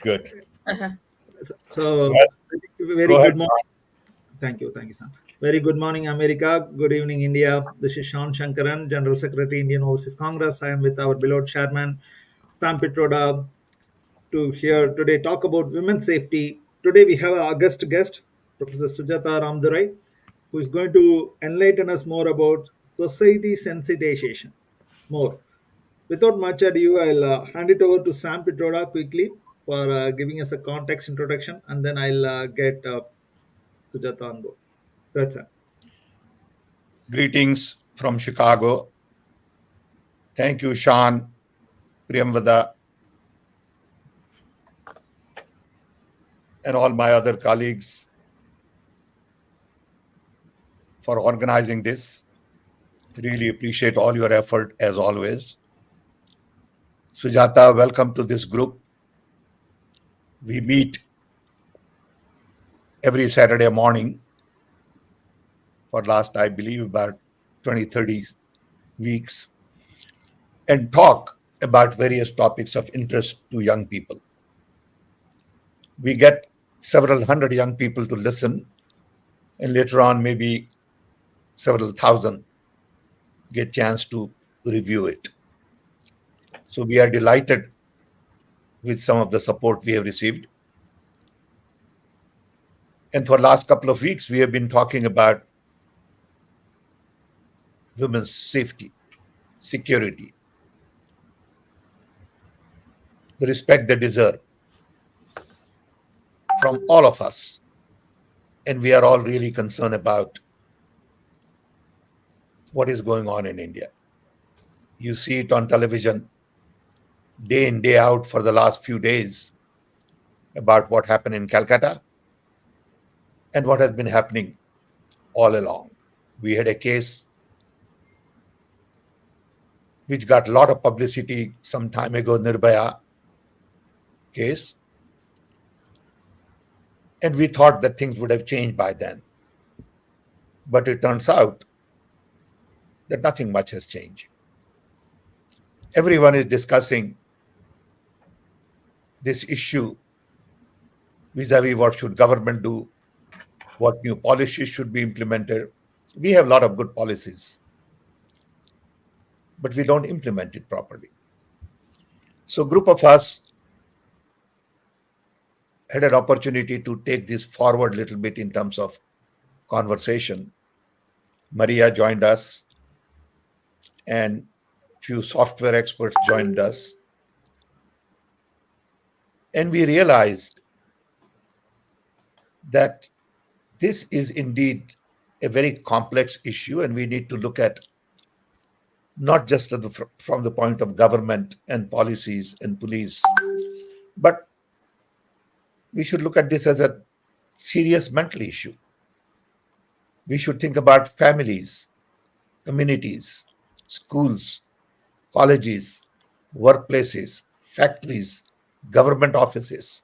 Good. So, Well, very go ahead, good morning. Sean. Thank you, Sam. Very good morning, America. Good evening, India. This is Sean Shankaran, General Secretary, Indian Overseas Congress. I am with our beloved chairman, Sam Pitroda, to here today talk about women's safety. Today we have our guest, Professor Sujata Ramdurai, who is going to enlighten us more about society sensitization. More. Without much ado, I'll hand it over to Sam Pitroda quickly for giving us a context introduction, and then I'll get Sujata on board. That's it. Greetings from Chicago. Thank you, Sean, Priyamvada, and all my other colleagues for organizing this. Really appreciate all your effort as always. Sujata, welcome to this group. We meet every Saturday morning for last, I believe, about 20, 30 weeks and talk about various topics of interest to young people. We get several hundred young people to listen, and later on, maybe several thousand get chance to review it. So we are delighted with some of the support we have received. And for last couple of weeks, we have been talking about women's safety, security, the respect they deserve from all of us. And we are all really concerned about what is going on in India. You see it on television day in, day out for the last few days about what happened in Calcutta and what has been happening all along. We had a case which got a lot of publicity some time ago, Nirbhaya case, and we thought that things would have changed by then. But it turns out that nothing much has changed. Everyone is discussing this issue vis-a-vis what should government do, what new policies should be implemented. We have a lot of good policies, but we don't implement it properly. So a group of us had an opportunity to take this forward a little bit in terms of conversation. Maria joined us, and few software experts joined us. And we realized that this is indeed a very complex issue, and we need to look at not just from the point of government and policies and police, but we should look at this as a serious mental issue. We should think about families, communities, schools, colleges, workplaces, factories, government offices.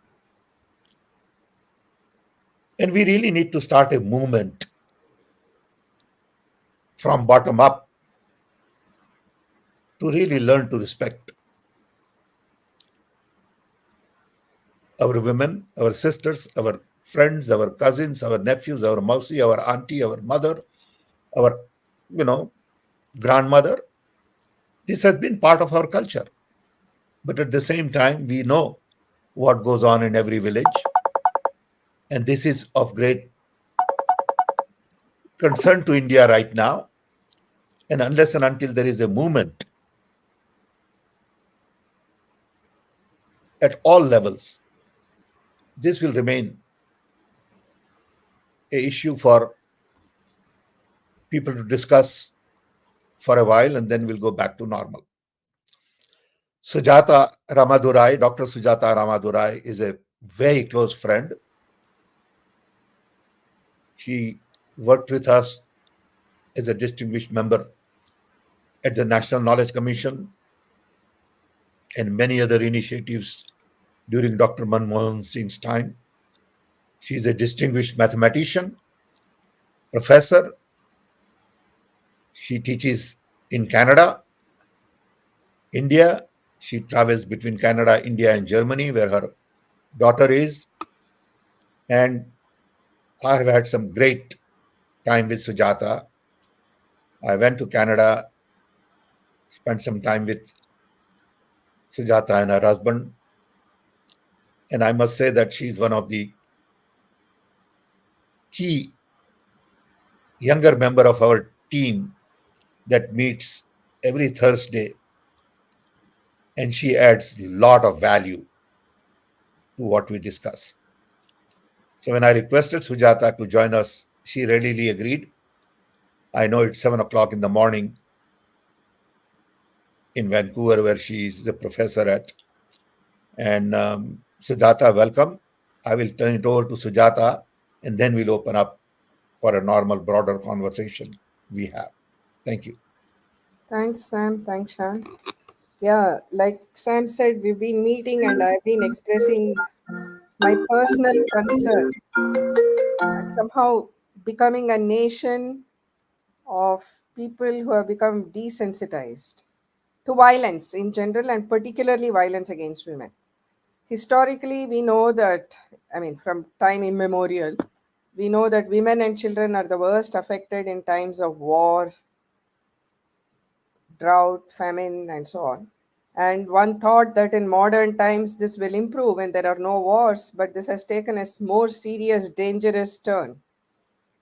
And we really need to start a movement from bottom up to really learn to respect our women, our sisters, our friends, our cousins, our nephews, our mausi, our auntie, our mother, our, grandmother. This has been part of our culture. But at the same time, we know what goes on in every village. And this is of great concern to India right now. And unless and until there is a movement at all levels, this will remain an issue for people to discuss for a while, and then we'll go back to normal. Sujata Ramadurai, Dr. Sujata Ramadurai is a very close friend. She worked with us as a distinguished member at the National Knowledge Commission and many other initiatives during Dr. Manmohan Singh's time. She's a distinguished mathematician, professor. She teaches in Canada, India. She travels between Canada, India, and Germany, where her daughter is. And I have had some great time with Sujata. I went to Canada, spent some time with Sujata and her husband. And I must say that she's one of the key younger member of our team that meets every Thursday, and she adds a lot of value to what we discuss. So when I requested Sujata to join us, she readily agreed. I know it's 7 o'clock in the morning in Vancouver, where she is the professor at. And Sujata, welcome. I will turn it over to Sujata, and then we'll open up for a normal, broader conversation we have. Thank you. Thanks, Sam. Thanks, Shan. Yeah, like Sam said, we've been meeting and I've been expressing my personal concern that somehow becoming a nation of people who have become desensitized to violence in general and particularly violence against women. Historically, we know that, from time immemorial, we know that women and children are the worst affected in times of war, drought, famine, and so on. And one thought that in modern times this will improve when there are no wars, but this has taken a more serious, dangerous turn.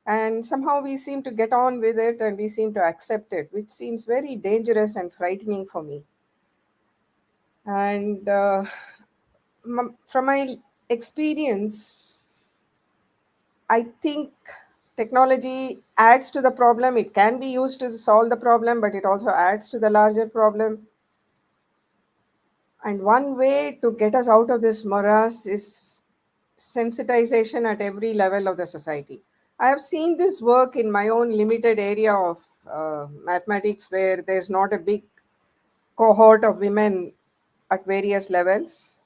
And somehow we seem to get on with it and we seem to accept it, which seems very dangerous and frightening for me. And from my experience, I think technology adds to the problem. It can be used to solve the problem, but it also adds to the larger problem. And one way to get us out of this morass is sensitization at every level of the society. I have seen this work in my own limited area of mathematics, where there's not a big cohort of women at various levels,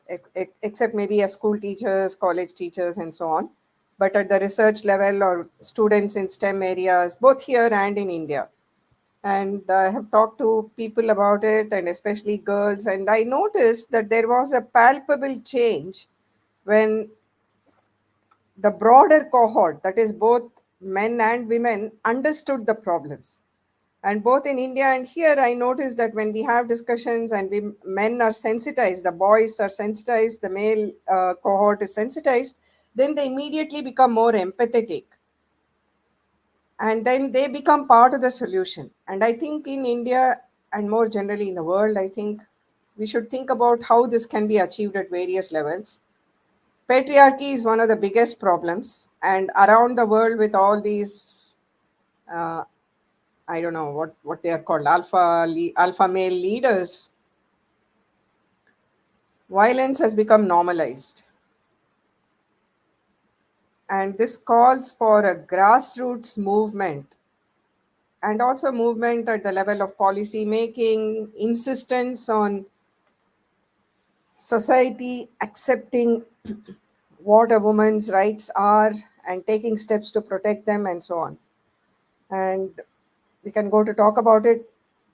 except maybe as school teachers, college teachers, and so on. But at the research level or students in STEM areas, both here and in India, and I have talked to people about it, and especially girls, and I noticed that there was a palpable change when the broader cohort, that is both men and women, understood the problems. And both in India and here, I noticed that when we have discussions and men are sensitized, the boys are sensitized, the male cohort is sensitized, then they immediately become more empathetic, and then they become part of the solution. And I think in India and more generally in the world, I think we should think about how this can be achieved at various levels. Patriarchy is one of the biggest problems, and around the world, with all these uh, I don't know what they are called, alpha male leaders, violence has become normalized. And this calls for a grassroots movement, and also movement at the level of policy making, insistence on society accepting what a woman's rights are and taking steps to protect them, and so on. And we can go to talk about it.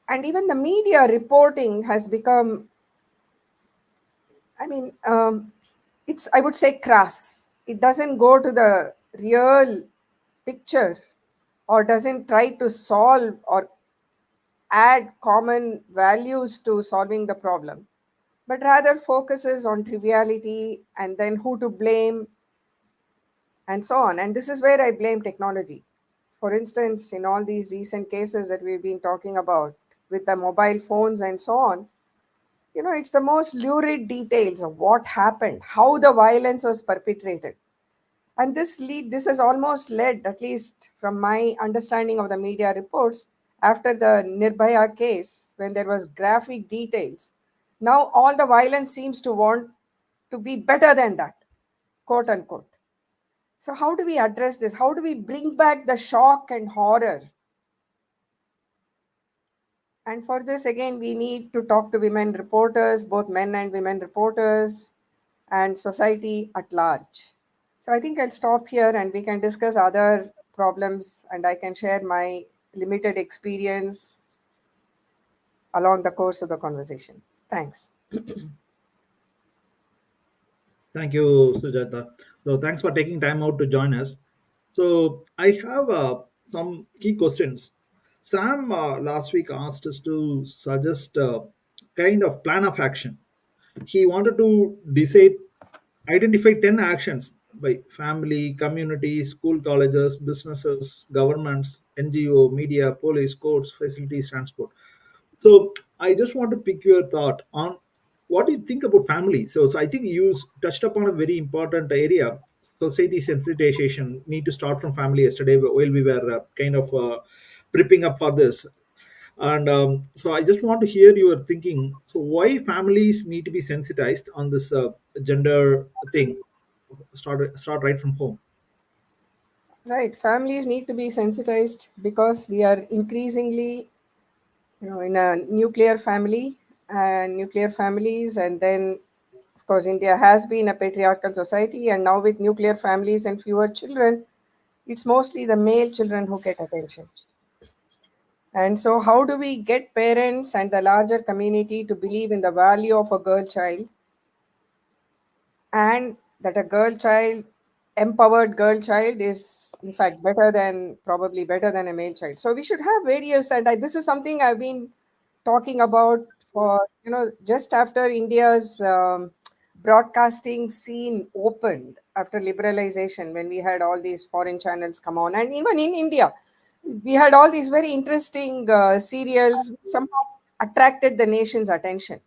And even the media reporting has become, I mean, it's, I would say, crass. It doesn't go to the real picture, or doesn't try to solve or add common values to solving the problem, but rather focuses on triviality and then who to blame and so on. And this is where I blame technology. For instance, in all these recent cases that we've been talking about with the mobile phones and so on, it's the most lurid details of what happened, how the violence was perpetrated. And this has almost led, at least from my understanding of the media reports, after the Nirbhaya case, when there was graphic details, now all the violence seems to want to be better than that, quote unquote. So how do we address this? How do we bring back the shock and horror? And for this, again, we need to talk to women reporters, both men and women reporters, and society at large. So I think I'll stop here and we can discuss other problems, and I can share my limited experience along the course of the conversation. Thanks. Thank you, Sujata. So thanks for taking time out to join us. So I have some key questions. Sam last week asked us to suggest a kind of plan of action. He wanted to identify 10 actions by family, community, school, colleges, businesses, governments, NGO, media, police, courts, facilities, transport. So I just want to pick your thought on what do you think about family. So I think you touched upon a very important area. Society sensitization need to start from family. Yesterday, while we were kind of prepping up for this, and so I just want to hear your thinking. So why families need to be sensitized on this gender thing? Start right from home. Right. Families need to be sensitized because we are increasingly, in a nuclear family and nuclear families, and then, of course, India has been a patriarchal society, and now with nuclear families and fewer children, it's mostly the male children who get attention. And so, how do we get parents and the larger community to believe in the value of a girl child, and that a girl child, empowered girl child, is in fact better than, probably better than a male child? So we should have various, and this is something I've been talking about for, just after India's broadcasting scene opened after liberalization, when we had all these foreign channels come on, and even in India we had all these very interesting serials which somehow attracted the nation's attention.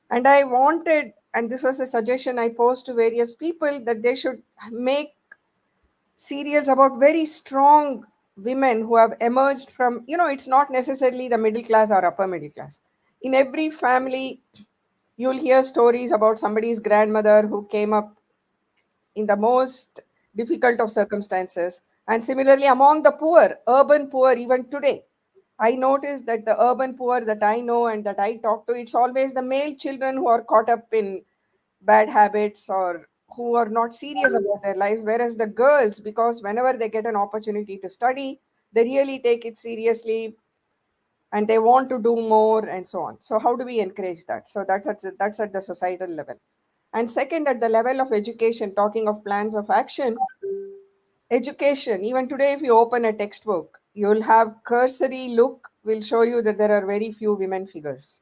And I wanted, and this was a suggestion I posed to various people, that they should make serials about very strong women who have emerged from, it's not necessarily the middle class or upper middle class. In every family, you'll hear stories about somebody's grandmother who came up in the most difficult of circumstances. And similarly, among the poor, urban poor, even today, I notice that the urban poor that I know and that I talk to, it's always the male children who are caught up in bad habits or who are not serious about their life. Whereas the girls, because whenever they get an opportunity to study, they really take it seriously and they want to do more and so on. So how do we encourage that? So that's at the societal level. And second, at the level of education, talking of plans of action, education, even today, if you open a textbook, you'll have cursory look, will show you that there are very few women figures.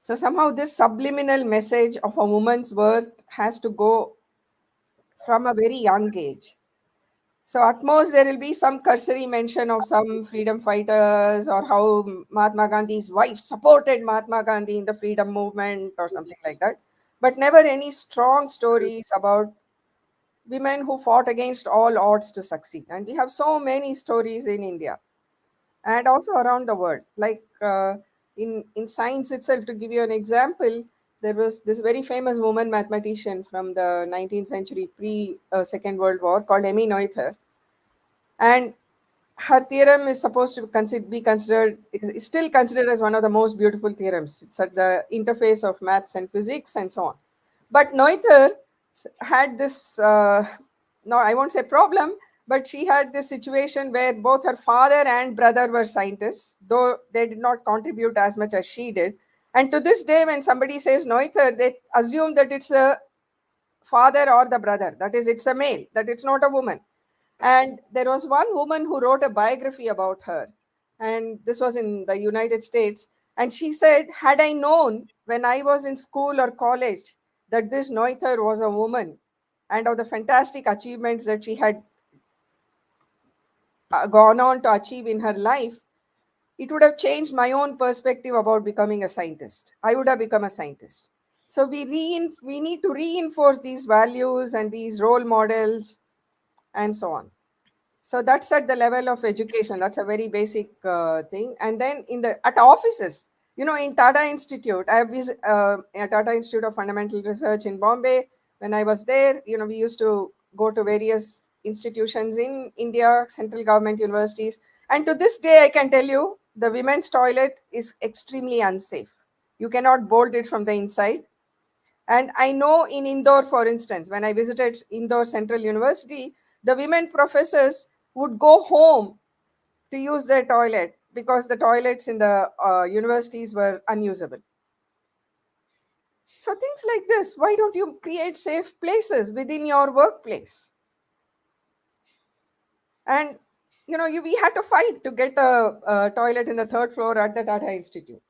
So somehow this subliminal message of a woman's worth has to go from a very young age. So at most there will be some cursory mention of some freedom fighters, or how Mahatma Gandhi's wife supported Mahatma Gandhi in the freedom movement or something like that. But never any strong stories about women who fought against all odds to succeed. And we have so many stories in India and also around the world. Like in science itself, to give you an example, there was this very famous woman mathematician from the 19th century, pre Second World War, called Emmy Noether. And her theorem is supposed to be considered, is still considered as one of the most beautiful theorems. It's at the interface of maths and physics and so on. But Noether had this, no, I won't say problem, but she had this situation where both her father and brother were scientists, though they did not contribute as much as she did. And to this day, when somebody says Noether, they assume that it's a father or the brother, that is, it's a male, that it's not a woman. And there was one woman who wrote a biography about her, and this was in the United States. And she said, had I known when I was in school or college that this Noether was a woman, and of the fantastic achievements that she had gone on to achieve in her life, it would have changed my own perspective about becoming a scientist. I would have become a scientist. So we need to reinforce these values and these role models and so on. So that's at the level of education. That's a very basic thing. And then at offices, in Tata Institute, I have Tata Institute of Fundamental Research in Bombay. When I was there, we used to go to various institutions in India, central government universities. And to this day, I can tell you, the women's toilet is extremely unsafe. You cannot bolt it from the inside. And I know in Indore, for instance, when I visited Indore Central University, the women professors would go home to use their toilet because the toilets in the universities were unusable. So things like this, why don't you create safe places within your workplace? And we had to fight to get a toilet in the third floor at the Tata Institute.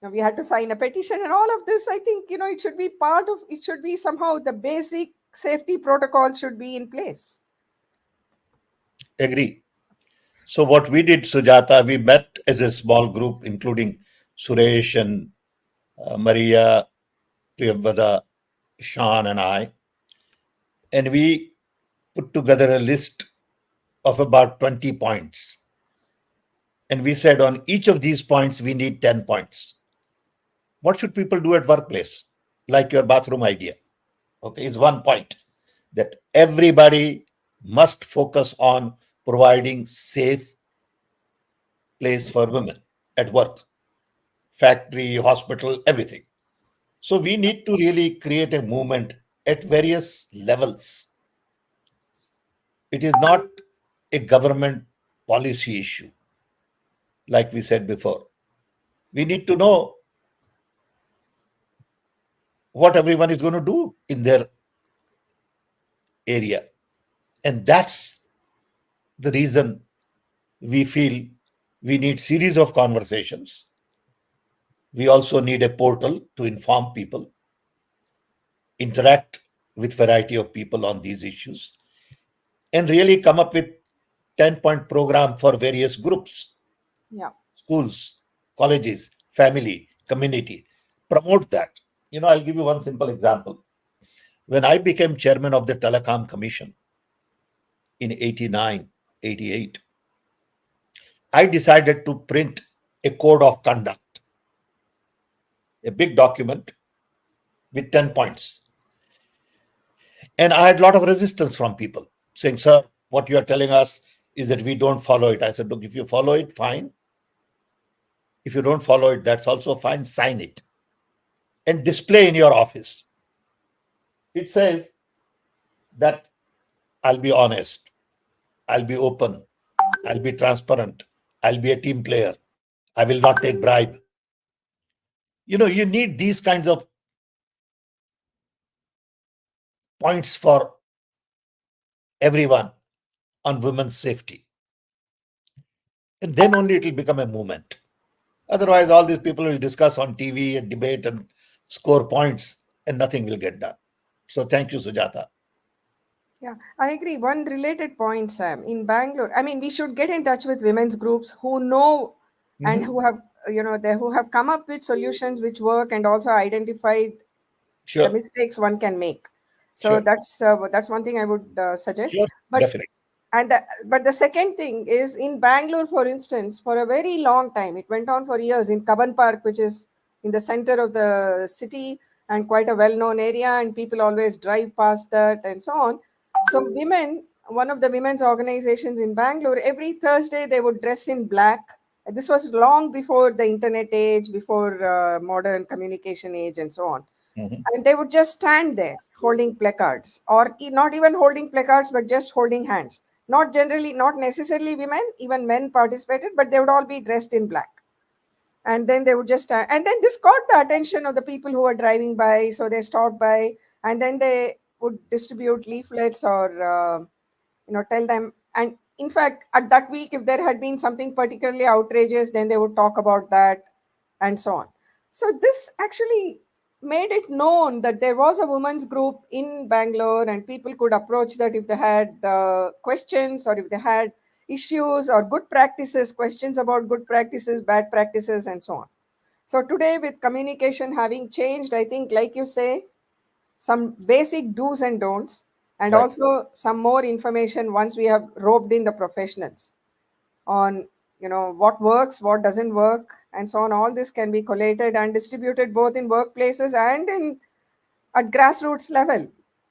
Now we had to sign a petition and all of this. I think it should be part of it. Should be somehow the basic safety protocols should be in place. Agree. So what we did, Sujata, we met as a small group, including Suresh and Maria, Priyavada, Sean, and I, and we put together a list of about 20 points. And we said on each of these points, we need 10 points. What should people do at workplace? Like your bathroom idea. Okay, is one point that everybody must focus on providing safe place for women at work, factory, hospital, everything. So we need to really create a movement at various levels. It is not a government policy issue, like we said before. We need to know what everyone is going to do in their area. And that's the reason we feel we need series of conversations. We also need a portal to inform people, interact with variety of people on these issues, and really come up with 10-point program for various groups, Yeah. schools, colleges, family, community. Promote that. I'll give you one simple example. When I became chairman of the Telecom Commission in 89, 88, I decided to print a code of conduct, a big document with 10 points. And I had a lot of resistance from people saying, sir, what you are telling us is that we don't follow it. I said, look, if you follow it, fine. If you don't follow it, that's also fine. Sign it and display in your office. It says that I'll be honest, I'll be open, I'll be transparent, I'll be a team player, I will not take bribe. You need these kinds of points for everyone on women's safety. And then only it will become a movement. Otherwise, all these people will discuss on TV and debate and score points, and nothing will get done. So thank you, Sujata. Yeah, I agree. One related point, Sam, in Bangalore, I mean, we should get in touch with women's groups who know and Mhm. who have, who have come up with solutions which work and also identified the Sure, mistakes one can make. So sure, that's one thing I would suggest. sure, But definitely. but the second thing is in Bangalore, for instance, for a very long time, it went on for years in Kaban Park, which is in the center of the city and quite a well-known area, and people always drive past that and so on. So women, one of the women's organizations in Bangalore, every Thursday they would dress in black. This was long before the internet age, before modern communication age, and so on. Mhm. And they would just stand there holding placards, or not even holding placards, but just holding hands. Not generally, not necessarily women, even men participated, but they would all be dressed in black. And then they would just stand. And then this caught the attention of the people who were driving by. So they stopped by, and then they would distribute leaflets or tell them. And in fact, at that week, if there had been something particularly outrageous, then they would talk about that and so on. So this actually made it known that there was a women's group in Bangalore, and people could approach that if they had questions, or if they had issues or good practices, questions about good practices, bad practices, and so on. So today, with communication having changed, I think, like you say, some basic do's and don'ts, and Right. also some more information once we have roped in the professionals on what works, what doesn't work, and so on. All this can be collated and distributed both in workplaces and in at grassroots level,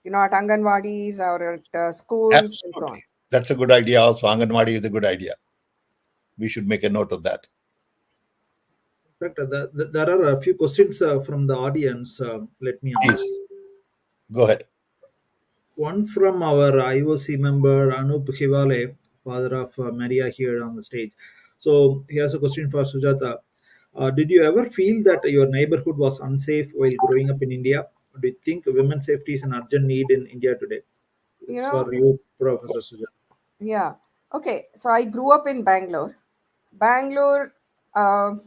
at anganwadis or at schools and so Absolutely. on. That's a good idea. Also, Anganwadi is a good idea. We should make a note of that. In fact, there are a few questions from the audience. Let me ask. Please go ahead. One from our IOC member Anup Hivale, father of Maria here on the stage. So he has a question for Sujata. Did you ever feel that your neighborhood was unsafe while growing up in India? Do you think women's safety is an urgent need in India today? You It's for know, you, Professor Sujan. yeah. Okay, so I grew up in Bangalore. Bangalore, of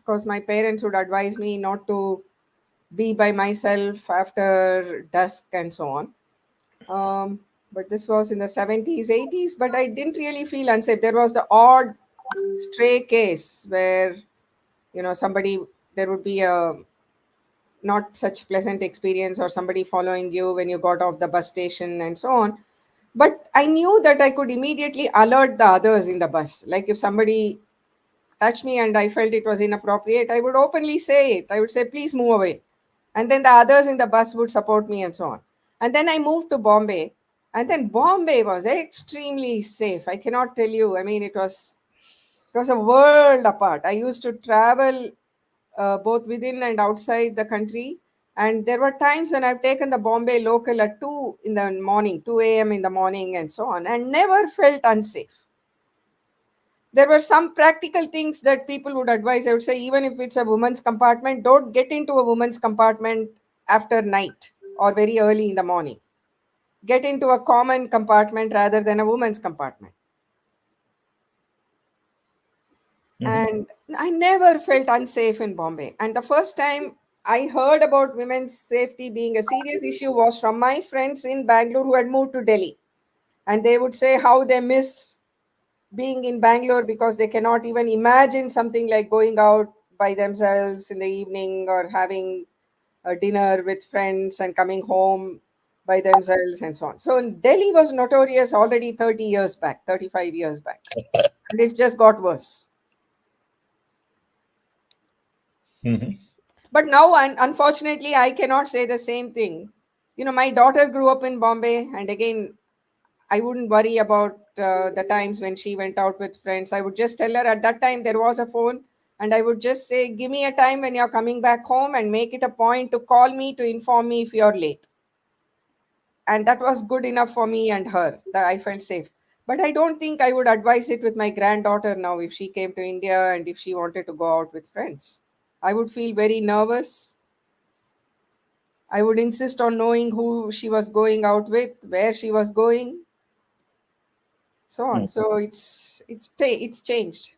course, my parents would advise me not to be by myself after dusk and so on. Um, but this was in the 70s, 80s, but I didn't really feel unsafe. There was the odd stray case where, somebody, there would be a not such pleasant experience or somebody following you when you got off the bus station and so on. But I knew that I could immediately alert the others in the bus. Like if somebody touched me and I felt it was inappropriate, I would openly say it. I would say, please move away. And then the others in the bus would support me and so on. And then I moved to Bombay. And then Bombay was extremely safe. I cannot tell you. I mean, it was a world apart. I used to travel both within and outside the country. And there were times when I've taken the Bombay local at 2 in the morning, 2 a.m. in the morning, and so on, and never felt unsafe. There were some practical things that people would advise. I would say, even if it's a woman's compartment, don't get into a woman's compartment after night or very early in the morning. Get into a common compartment rather than a woman's compartment. Mhm. And I never felt unsafe in Bombay. And the first time I heard about women's safety being a serious issue was from my friends in Bangalore who had moved to Delhi. And they would say how they miss being in Bangalore because they cannot even imagine something like going out by themselves in the evening or having a dinner with friends and coming home by themselves and so on. So Delhi was notorious already 30 years back, 35 years back. And it's just got worse. Mhm. But now, unfortunately, I cannot say the same thing. My daughter grew up in Bombay, and again, I wouldn't worry about the times when she went out with friends. I would just tell her at that time there was a phone, and I would just say, give me a time when you're coming back home and make it a point to call me to inform me if you're late. And that was good enough for me and her that I felt safe. But I don't think I would advise it with my granddaughter now if she came to India and if she wanted to go out with friends. I would feel very nervous. I would insist on knowing who she was going out with, where she was going, so on. Mhm. So it's changed.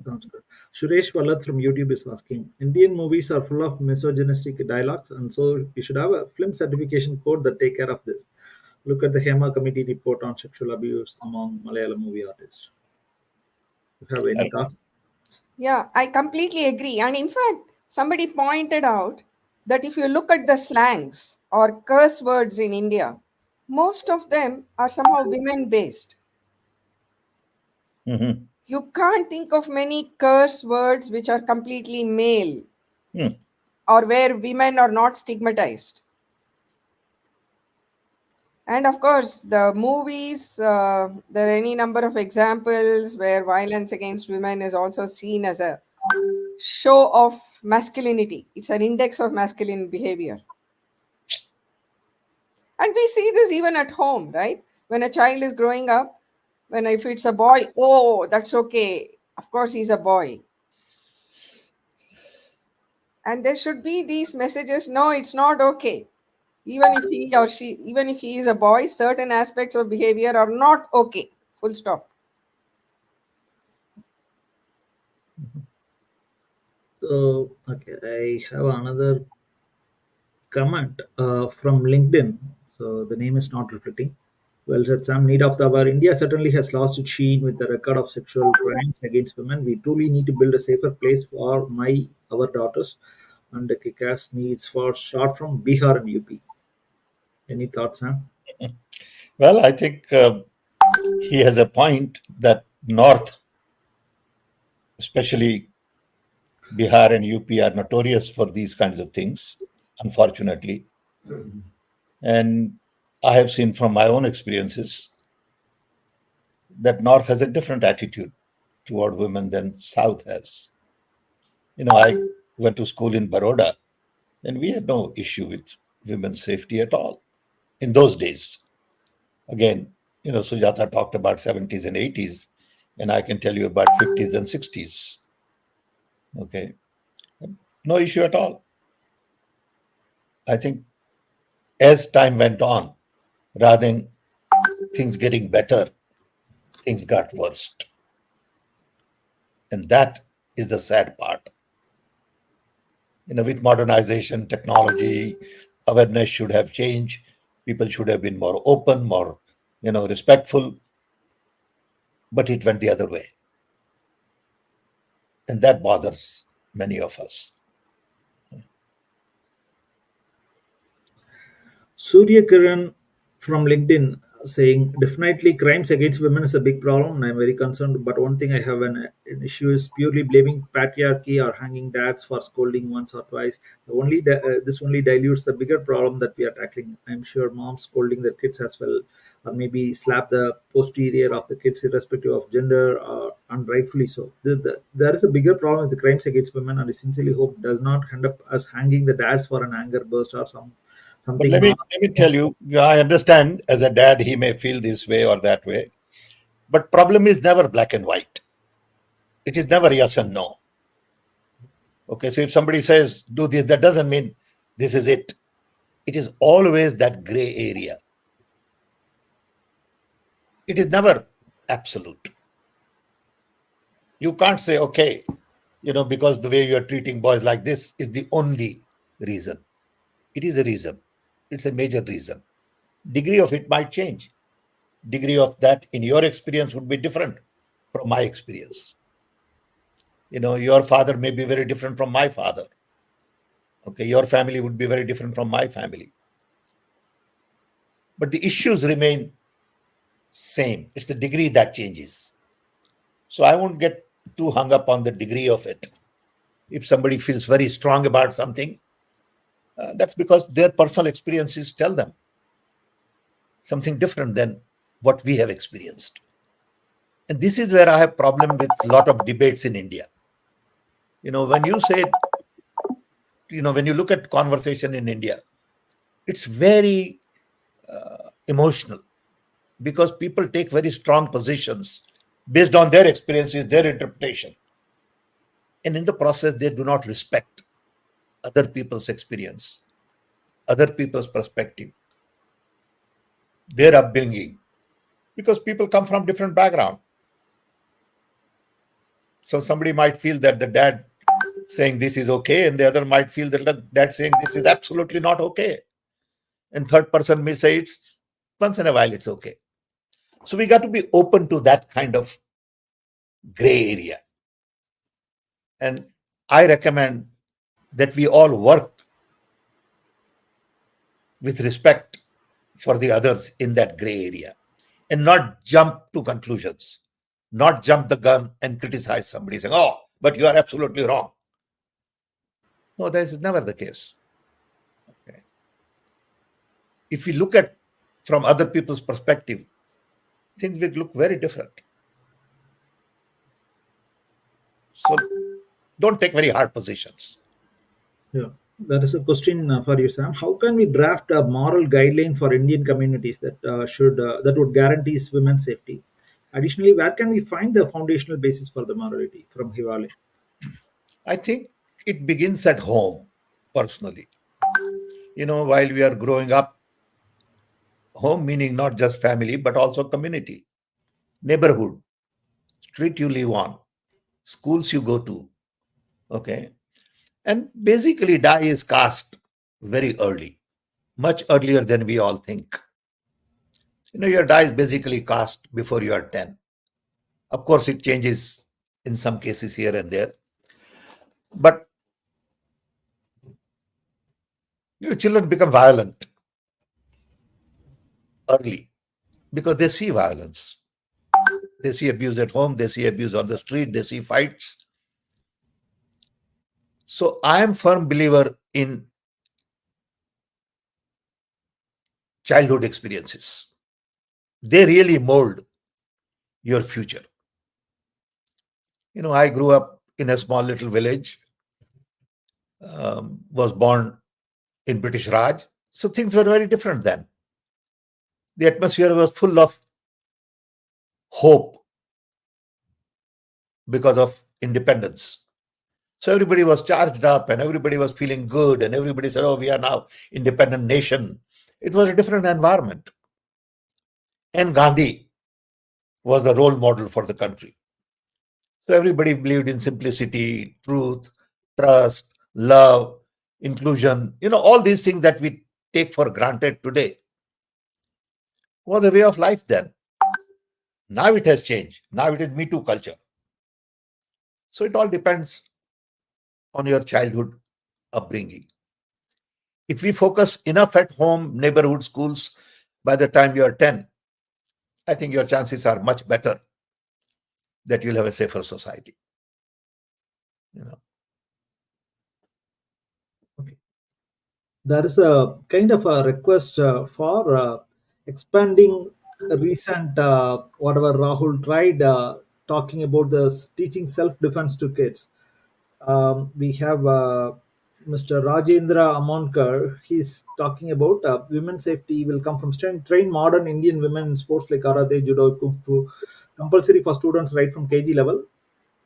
Sounds good. Suresh Wallat from YouTube is asking, Indian movies are full of misogynistic dialogues, and so we should have a film certification code that take care of this. Look at the Hema Committee report on sexual abuse among Malayalam movie artists. You have any And- thoughts? Yeah, I completely agree. And in fact, somebody pointed out that if you look at the slangs or curse words in India, most of them are somehow women based. Mhm. You can't think of many curse words which are completely male Mhm. or where women are not stigmatized. And of course, the movies, there are any number of examples where violence against women is also seen as a show of masculinity. It's an index of masculine behavior. And we see this even at home, right? When a child is growing up, when if it's a boy, oh, that's okay. Of course, he's a boy. And there should be these messages, no, it's not okay. Even if he is a boy, certain aspects of behavior are not okay. Full stop. So, okay, I have another comment from LinkedIn. So the name is not reflecting. Well said, Sam. Need of the hour. India certainly has lost its sheen with the record of sexual crimes against women. We truly need to build a safer place for our daughters and the kick-ass needs for start from Bihar and UP. Any thoughts, Sam? Well, I think he has a point that North, especially Bihar and UP, are notorious for these kinds of things, unfortunately. And I have seen from my own experiences that North has a different attitude toward women than South has. I went to school in Baroda, and we had no issue with women's safety at all in those days. Again, Sujata talked about 70s and 80s, and I can tell you about 50s and 60s. Okay, no issue at all. I think as time went on, rather than things getting better, things got worse. And that is the sad part. With modernization, technology, awareness should have changed. People should have been more open, more, respectful, but it went the other way. And that bothers many of us. Surya Kiran from LinkedIn saying definitely crimes against women is a big problem and I'm very concerned. But one thing I have an issue is purely blaming patriarchy or hanging dads for scolding once or twice. This only dilutes the bigger problem that we are tackling. I'm sure moms scolding their kids as well, or maybe slap the posterior of the kids irrespective of gender, and rightfully so. There is a bigger problem with the crimes against women, and I sincerely hope does not end up us hanging the dads for an anger burst or But something. let me tell you, I understand as a dad, he may feel this way or that way. But problem is never black and white. It is never yes and no. Okay, so if somebody says do this, that doesn't mean this is it. It is always that gray area. It is never absolute. You can't say, okay, because the way you are treating boys like this is the only reason. It is a reason. It's a major reason. Degree of it might change. Degree of that in your experience would be different from my experience. Your father may be very different from my father. Okay, your family would be very different from my family. But the issues remain same. It's the degree that changes. So I won't get too hung up on the degree of it. If somebody feels very strong about something, that's because their personal experiences tell them something different than what we have experienced. And this is where I have problem with a lot of debates in India. When you say, when you look at conversation in India, it's very emotional because people take very strong positions based on their experiences, their interpretation. And in the process, they do not respect other people's experience, other people's perspective, their upbringing, because people come from different background. So somebody might feel that the dad saying this is okay, and the other might feel that the dad saying this is absolutely not okay. And third person may say it's once in a while it's okay. So we got to be open to that kind of gray area. And I recommend that we all work with respect for the others in that gray area and not jump to conclusions, not jump the gun and criticize somebody saying, oh, but you are absolutely wrong. No, this is never the case. Okay. If we look at from other people's perspective, things will look very different. So don't take very hard positions. Yeah, that is a question for you, Sam. How can we draft a moral guideline for Indian communities that would guarantee women's safety? Additionally, where can we find the foundational basis for the morality from Hivale? I think it begins at home, personally. While we are growing up, home meaning not just family, but also community, neighborhood, street you live on, schools you go to. Okay. And basically, die is cast very early, much earlier than we all think. Your die is basically cast before you are 10. Of course, it changes in some cases here and there. But children become violent early because they see violence. They see abuse at home, they see abuse on the street, they see fights. So I am firm believer in childhood experiences. They really mold your future. I grew up in a small little village, was born in British Raj. So things were very different then. The atmosphere was full of hope because of independence. So everybody was charged up and everybody was feeling good and everybody said, oh, we are now independent nation. It was a different environment. And Gandhi was the role model for the country. So everybody believed in simplicity, truth, trust, love, inclusion. All these things that we take for granted today was a way of life then. Now it has changed. Now it is Me Too culture. So it all depends on your childhood upbringing. If we focus enough at home, neighborhood schools, by the time you are 10, I think your chances are much better that you'll have a safer society. You know. Okay. There is a kind of a request for expanding a recent whatever Rahul tried talking about teaching self-defense to kids. We have Mr. Rajendra Amonkar. He's talking about women's safety will come from train modern Indian women in sports like karate, judo, kung fu, compulsory for students right from KG level.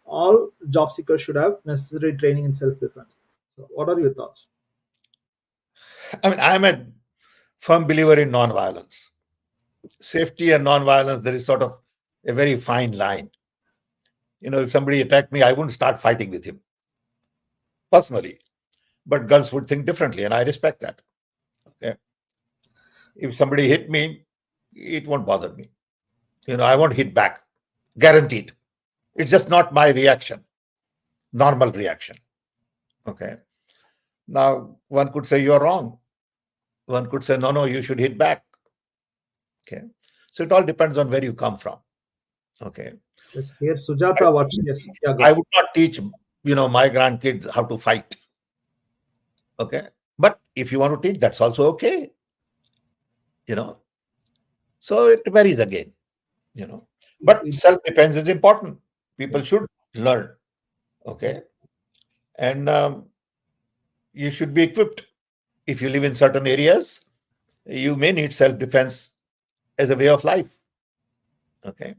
All job seekers should have necessary training in self-defense. So, what are your thoughts? I mean, I'm a firm believer in non-violence. Safety and non-violence, there is sort of a very fine line. If somebody attacked me, I wouldn't start fighting with him personally. But girls would think differently, and I respect that. Okay. If somebody hit me, it won't bother me. I won't hit back. Guaranteed. It's just not my reaction, normal reaction. Okay. Now, one could say you're wrong. One could say, no, you should hit back. Okay. So it all depends on where you come from. Okay. Let's hear Sujata watching. Yes. Yeah, go I ahead. would not teach, my grandkids how to fight. Okay. But if you want to teach, that's also okay. So it varies again. But self-defense is important. People should learn. Okay. And you should be equipped. If you live in certain areas, you may need self-defense as a way of life. Okay.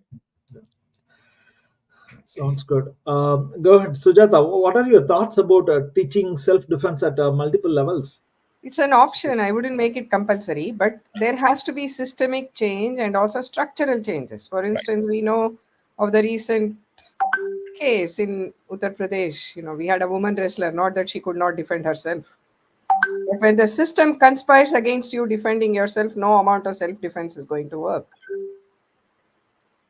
Sounds good. Go ahead, Sujata. What are your thoughts about teaching self-defense at multiple levels? It's an option. I wouldn't make it compulsory, but there has to be systemic change and also structural changes. For instance, we know of the recent case in Uttar Pradesh. We had a woman wrestler, not that she could not defend herself. But when the system conspires against you defending yourself, no amount of self defense is going to work.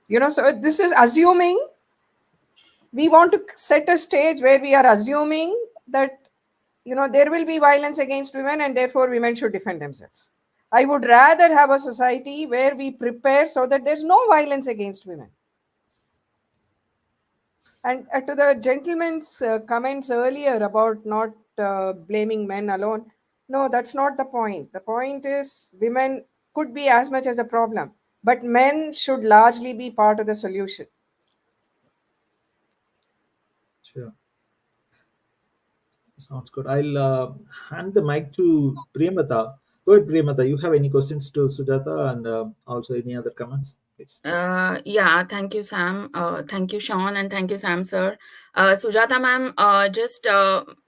So this is assuming we want to set a stage where we are assuming that there will be violence against women and therefore women should defend themselves. I would rather have a society where we prepare so that there's no violence against women. And to the gentleman's comments earlier about not blaming men alone, no, that's not the point. The point is women could be as much as a problem, but men should largely be part of the solution. Sure. Sounds good. I'll hand the mic to Priyamata. Go ahead, Priyamata. You have any questions to Sujata and also any other comments? Please. Yeah, thank you, Sam. Thank you, Sean, and thank you, Sam, sir. Sujata, ma'am, just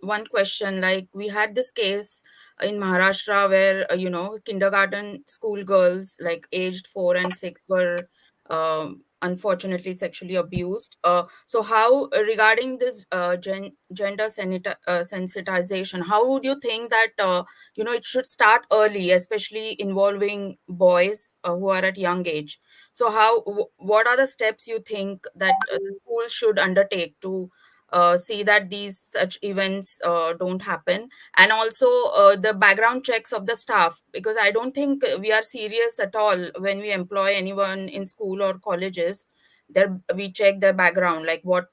one question. Like, we had this case in Maharashtra where, kindergarten school girls, like aged 4 and 6, were unfortunately sexually abused. So, how, regarding this gender sensitization, how would you think that, it should start early, especially involving boys who are at young age? So what are the steps you think that the schools should undertake to see that these such events don't happen, and also the background checks of the staff, because I don't think we are serious at all when we employ anyone in school or colleges. There we check their background, like what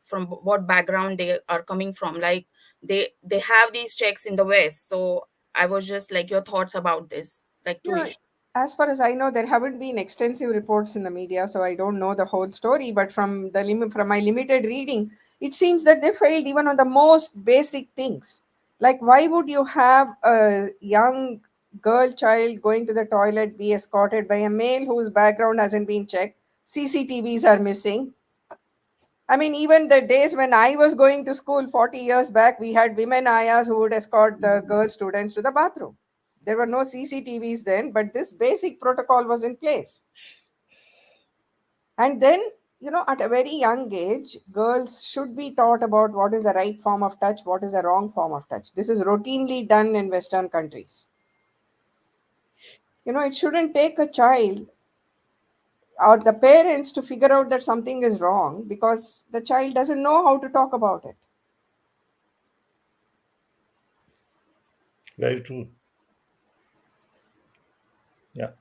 background they are coming from. Like they have these checks in the West. So I was just like, your thoughts about this, like two Yeah, issues. as far as I know, there haven't been extensive reports in the media, so I don't know the whole story. But from my limited reading, it seems that they failed even on the most basic things. Like, why would you have a young girl child going to the toilet be escorted by a male whose background hasn't been checked? CCTVs are missing. I mean, even the days when I was going to school 40 years back, we had women ayahs who would escort the girl students to the bathroom. There were no CCTVs then, but this basic protocol was in place. And then, at a very young age, girls should be taught about what is the right form of touch, what is the wrong form of touch. This is routinely done in Western countries. It shouldn't take a child or the parents to figure out that something is wrong because the child doesn't know how to talk about it. Very true. Yeah.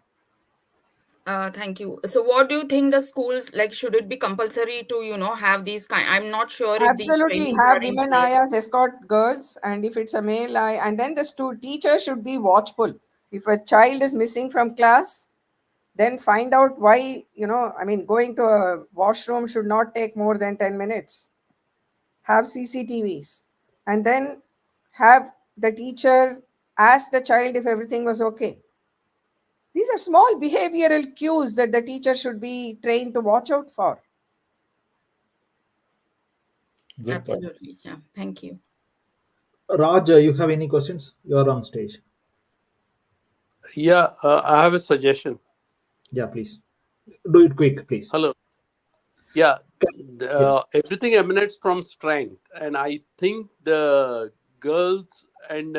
Thank you. So, what do you think the schools, like, should it be compulsory to, have these kind? I'm not sure if these Absolutely, trainings have are in women place. ayahs escort girls, and if it's a male eye, and then the teacher should be watchful. If a child is missing from class, then find out why. I mean, going to a washroom should not take more than 10 minutes. Have CCTVs, and then have the teacher ask the child if everything was okay. These are small behavioral cues that the teacher should be trained to watch out for. Good point. Absolutely. Yeah. Thank you. Raj, you have any questions? You are on stage. Yeah, I have a suggestion. Yeah, please. Do it quick, please. Hello. Yeah, Yeah. everything emanates from strength, and I think the girls and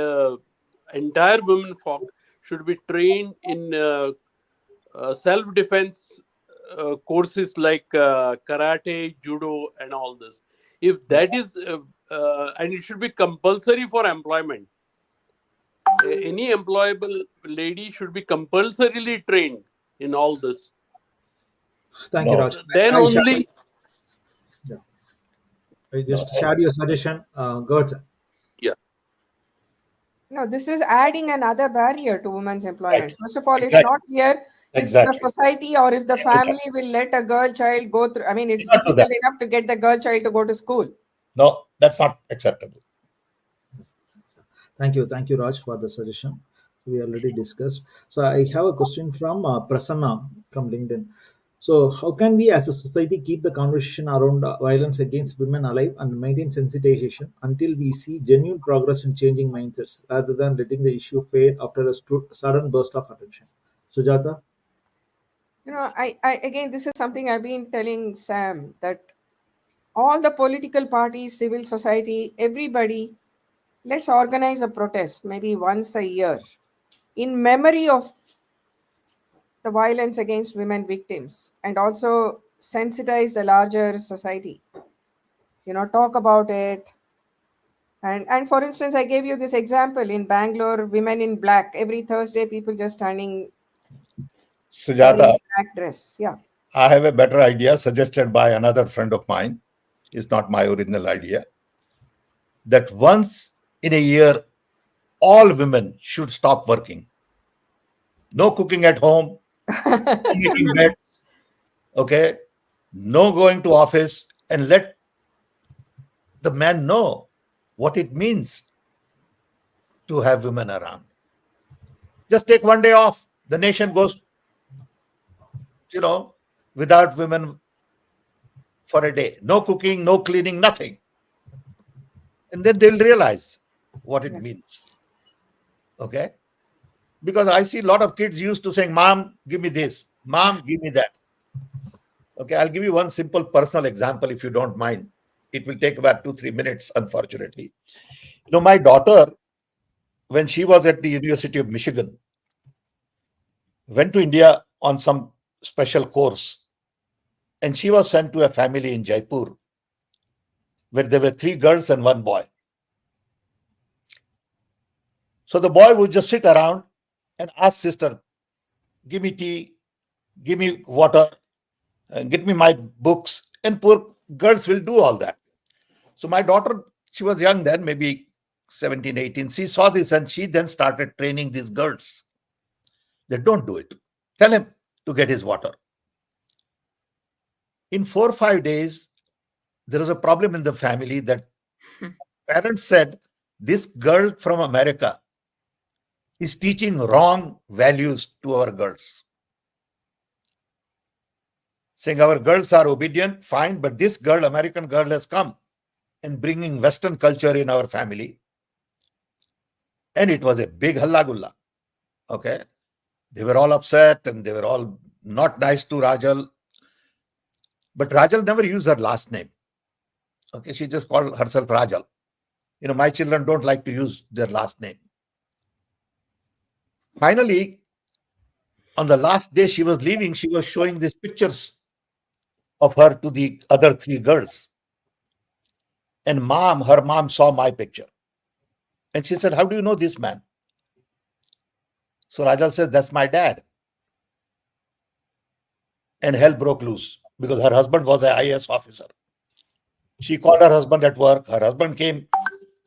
entire women folk should be trained in self-defense courses like karate, judo, and all this. If that is, and it should be compulsory for employment. Any employable lady should be compulsorily trained in all this. Thank you, No, Raj. Then I shall. only, Yeah. I no. just shared your suggestion. Good. yeah, No, this is adding another barrier to women's Right. employment. First of all, it's Exactly. not clear if the Exactly. society or if the Can't do that. family will let a girl child go through. I mean, it's Cannot do difficult that. enough to get the girl child to go to school. No, that's not acceptable. Thank you, Raj, for the suggestion. We already discussed. So I have a question from Prasanna from LinkedIn. So how can we as a society keep the conversation around violence against women alive and maintain sensitization until we see genuine progress in changing mindsets rather than letting the issue fade after a sudden burst of attention? Sujata? I again, this is something I've been telling Sam that all the political parties, civil society, everybody, let's organize a protest maybe once a year in memory of the violence against women victims and also sensitize the larger society. Talk about it. And for instance, I gave you this example in Bangalore, women in black. Every Thursday, people just standing wearing Sujata, a black dress. Yeah. I have a better idea suggested by another friend of mine. It's not my original idea. That once in a year, all women should stop working. No cooking at home, no making beds, okay? No going to office, and let the man know what it means to have women around. Just take one day off. The nation goes, without women for a day. No cooking, no cleaning, nothing. And then they'll realize what it Yeah. means. Okay? Because I see a lot of kids used to saying, Mom, give me this. Mom, give me that. Okay, I'll give you one simple personal example if you don't mind. It will take about 2-3 minutes, unfortunately. My daughter, when she was at the University of Michigan, went to India on some special course, and she was sent to a family in Jaipur where there were 3 girls and 1 boy. So the boy would just sit around and ask sister, give me tea, give me water, get me my books, and poor girls will do all that. So my daughter, she was young then, maybe 17, 18. She saw this and she then started training these girls. They don't do it. Tell him to get his water. In 4 or 5 days, there was a problem in the family that parents said, this girl from America is teaching wrong values to our girls. saying our girls are obedient, fine, but this girl, American girl, has come and bringing Western culture in our family. And it was a big hallagulla. Okay. They were all upset and they were all not nice to Rajal. But Rajal never used her last name. Okay. She just called herself Rajal. My children don't like to use their last name. Finally, on the last day she was leaving, she was showing these pictures of her to the other three girls. And her mom saw my picture. And she said, "How do you know this man?" So Rajal says, "That's my dad." And hell broke loose because her husband was an IAS officer. She called her husband at work. Her husband came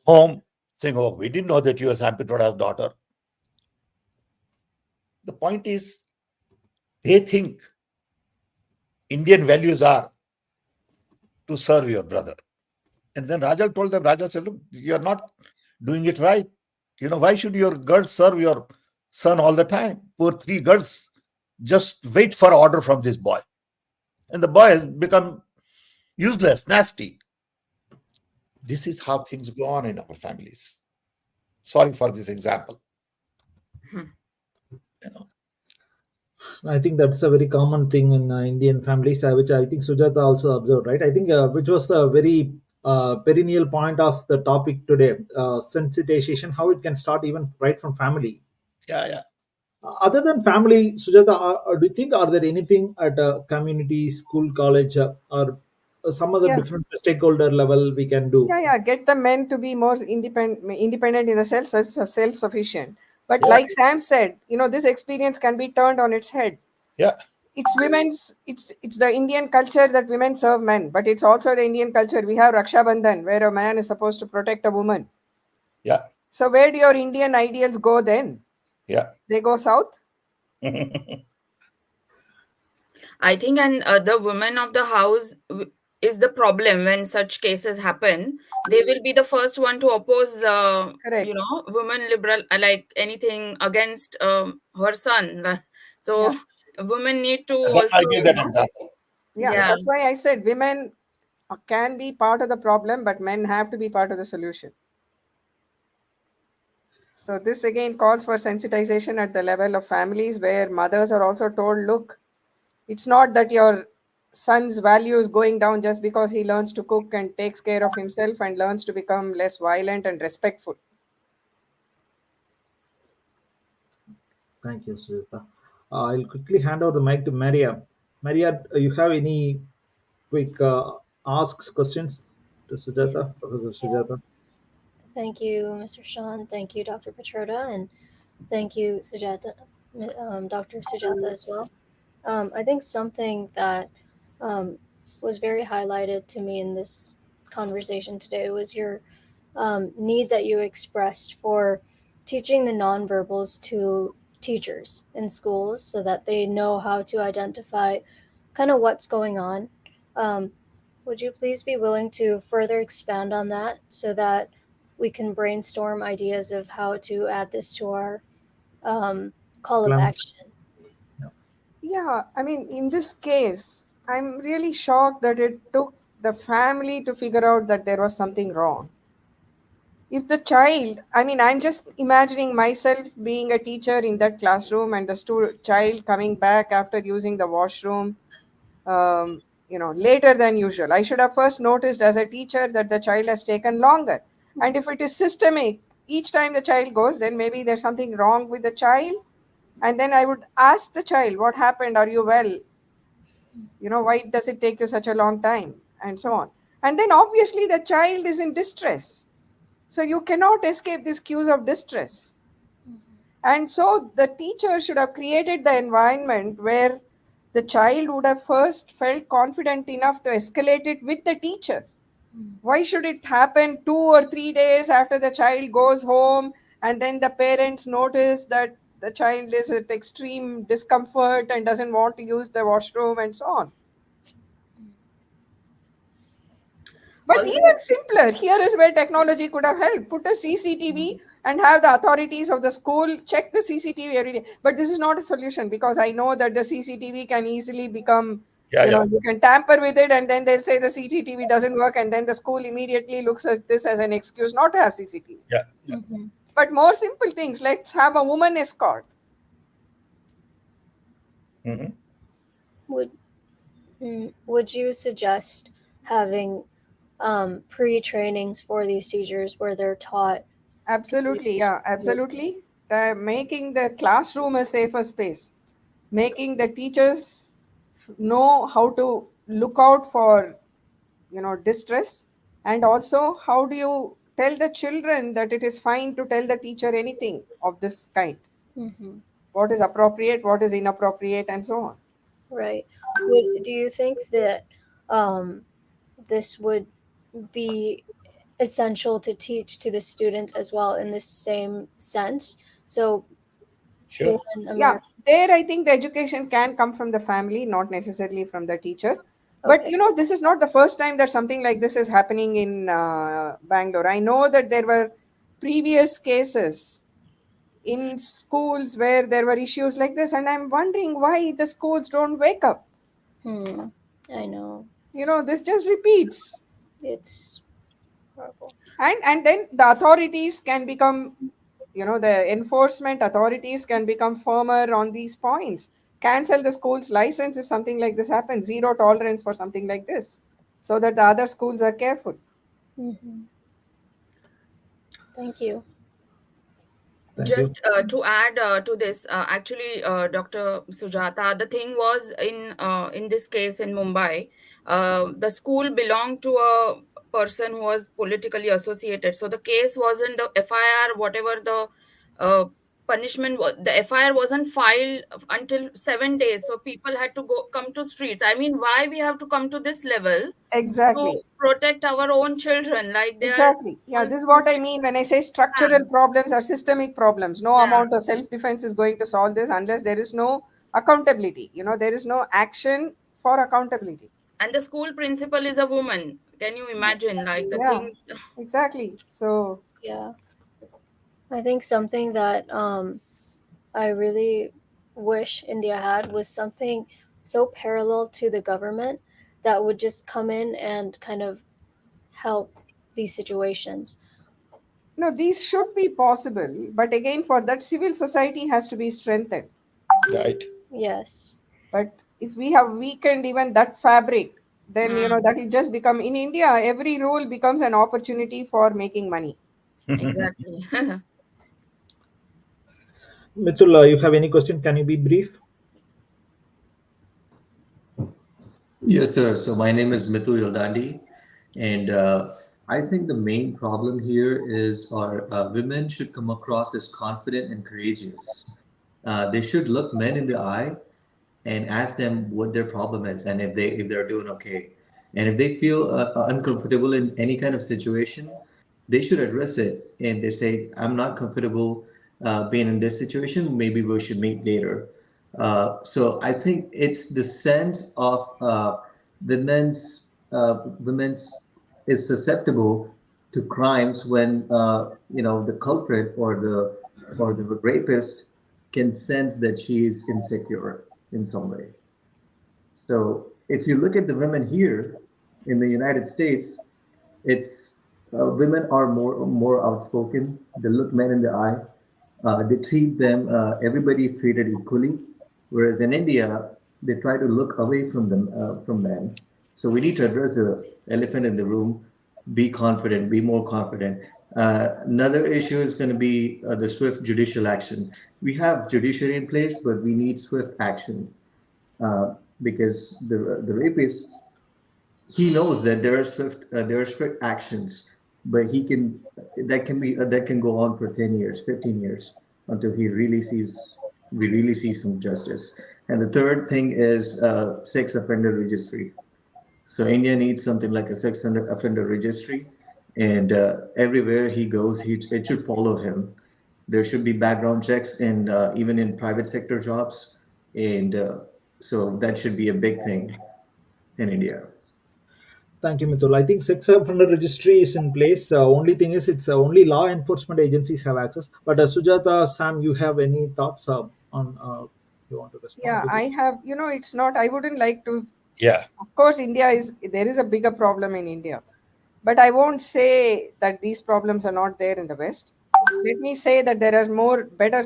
home saying, "Oh, we didn't know that you were Sam Pitroda's daughter." The point is, they think Indian values are to serve your brother. And then Rajal told them, Rajal said, "Look, you're not doing it right. Why should your girls serve your son all the time? Poor three girls just wait for order from this boy." And the boy has become useless, nasty. This is how things go on in our families. Sorry for this example. I think that's a very common thing in Indian families, which I think Sujata also observed, right? I think which was the very perennial point of the topic today, sensitization, how it can start even right from family. Yeah. Other than family, Sujata, do you think are there anything at a community, school, college, or some other Yes. different stakeholder level we can do? Yeah. Get the men to be more independent in the self-sufficient. But Yeah. like Sam said, this experience can be turned on its head. Yeah. It's the Indian culture that women serve men, but it's also the Indian culture. We have Raksha Bandhan, where a man is supposed to protect a woman. Yeah. So where do your Indian ideals go then? Yeah. They go south? I think, and the women of the house is the problem when such cases happen. They will be the first one to oppose, Correct. women liberal, like anything against her son. So Yeah. women need to I also, gave that example. Yeah. yeah. That's why I said women can be part of the problem, but men have to be part of the solution. So this again calls for sensitization at the level of families where mothers are also told, look, it's not that your son's value is going down just because he learns to cook and takes care of himself and learns to become less violent and respectful. Thank you, Sujata. I'll quickly hand over the mic to Maria. Maria, you have any quick asks, questions to Sujata, Professor Sujata? Thank you, Mr. Sean. Thank you, Dr. Petroda, and thank you, Sujata, Dr. Sujata as well. I think something that um, was very highlighted to me in this conversation today was your need that you expressed for teaching the nonverbals to teachers in schools so that they know how to identify kind of what's going on. Would you please be willing to further expand on that so that we can brainstorm ideas of how to add this to our call of Plan. action? Yeah, I mean, in this case, I'm really shocked that it took the family to figure out that there was something wrong. If the child, I mean, I'm just imagining myself being a teacher in that classroom and the child coming back after using the washroom, later than usual. I should have first noticed as a teacher that the child has taken longer. And if it is systemic, each time the child goes, then maybe there's something wrong with the child. And then I would ask the child, what happened? Are you well? Why does it take you such a long time? And so on. And then obviously the child is in distress. So you cannot escape these cues of distress. And so the teacher should have created the environment where the child would have first felt confident enough to escalate it with the teacher. Why should it happen 2 or 3 days after the child goes home and then the parents notice that the child is at extreme discomfort and doesn't want to use the washroom and so on? But Also, even simpler, here is where technology could have helped. Put a CCTV and have the authorities of the school check the CCTV every day. But this is not a solution because I know that the CCTV can easily become Yeah, yeah. You can tamper with it, and then they'll say the CCTV doesn't work, and then the school immediately looks at this as an excuse not to have CCTVs. Yeah, yeah. Mm-hmm. But more simple things, let's have a woman escort. Mhm. Would you suggest having pre-trainings for these teachers where they're taught Absolutely, yeah, absolutely. Making the classroom a safer space, making the teachers know how to look out for, distress, and also how do you tell the children that it is fine to tell the teacher anything of this kind, Mm-hmm. what is appropriate, what is inappropriate, and so on. Right. Do you think that um, this would be essential to teach to the students as well in the same sense? So Sure. in Yeah, America, there I think the education can come from the family, not necessarily from the teacher. But okay. this is not the first time that something like this is happening in Bangalore. I know that there were previous cases in schools where there were issues like this, and I'm wondering why the schools don't wake up. Hmm. I know. This just repeats. It's horrible. And then the authorities can become, the enforcement authorities can become firmer on these points, cancel the school's license if something like this happens, zero tolerance for something like this, so that the other schools are careful. Mm-hmm. Thank you. Thank you. Just to add to this, actually, Dr. Sujata, the thing was in this case in Mumbai, the school belonged to a person who was politically associated. So the case wasn't the FIR, whatever the uh, punishment was. The FIR wasn't filed until 7 days. So people had to come to streets. I mean, why we have to come to this level to Exactly. protect our own children? Like they are Exactly. Yeah, all this is what I stupid. mean when I say structural problems or systemic problems. No Yeah. amount of self defense is going to solve this unless there is no accountability. There is no action for accountability. And the school principal is a woman. Can you imagine, like the Yeah, things? exactly. So, Yeah. I think something that I really wish India had was something so parallel to the government that would just come in and kind of help these situations. these should be possible, but again, for that, civil society has to be strengthened. Right. Yes. But if we have weakened even that fabric, then Mm, that will just become, in India, every rule becomes an opportunity for making money. exactly. Mithul, you have any question? Can you be brief? Yes, sir. So my name is Mitu Yodandi, and I think the main problem here is our women should come across as confident and courageous. They should look men in the eye and ask them what their problem is and if they're doing okay. And if they feel uncomfortable in any kind of situation, they should address it. And they say, "I'm not comfortable being in this situation. Maybe we should meet later." So I think it's the sense of women's is susceptible to crimes when the culprit or the rapist can sense that she is insecure in some way. So if you look at the women here in the United States, it's women are more outspoken. They look men in the eye. They treat them. Everybody is treated equally. Whereas in India, they try to look away from them from men. So we need to address the elephant in the room. Be confident. Be more confident. Another issue is going to be the swift judicial action. We have judiciary in place, but we need swift action because the rapist, he knows that there are strict actions, but he can that can go on for 10 years, 15 years until we really see some justice. And the third thing is sex offender registry. So India needs something like a offender registry, and everywhere he goes, it should follow him. There should be background checks, and even in private sector jobs, and so that should be a big thing in India. Thank you, Mithul. I think sex offender registry is in place. Only thing is, it's only law enforcement agencies have access. But Sujata, Sam, you have any thoughts on? You want to respond Yeah, to I this? have, it's not, I wouldn't like to Yeah. Of course, there is a bigger problem in India, but I won't say that these problems are not there in the West. Let me say that there are more better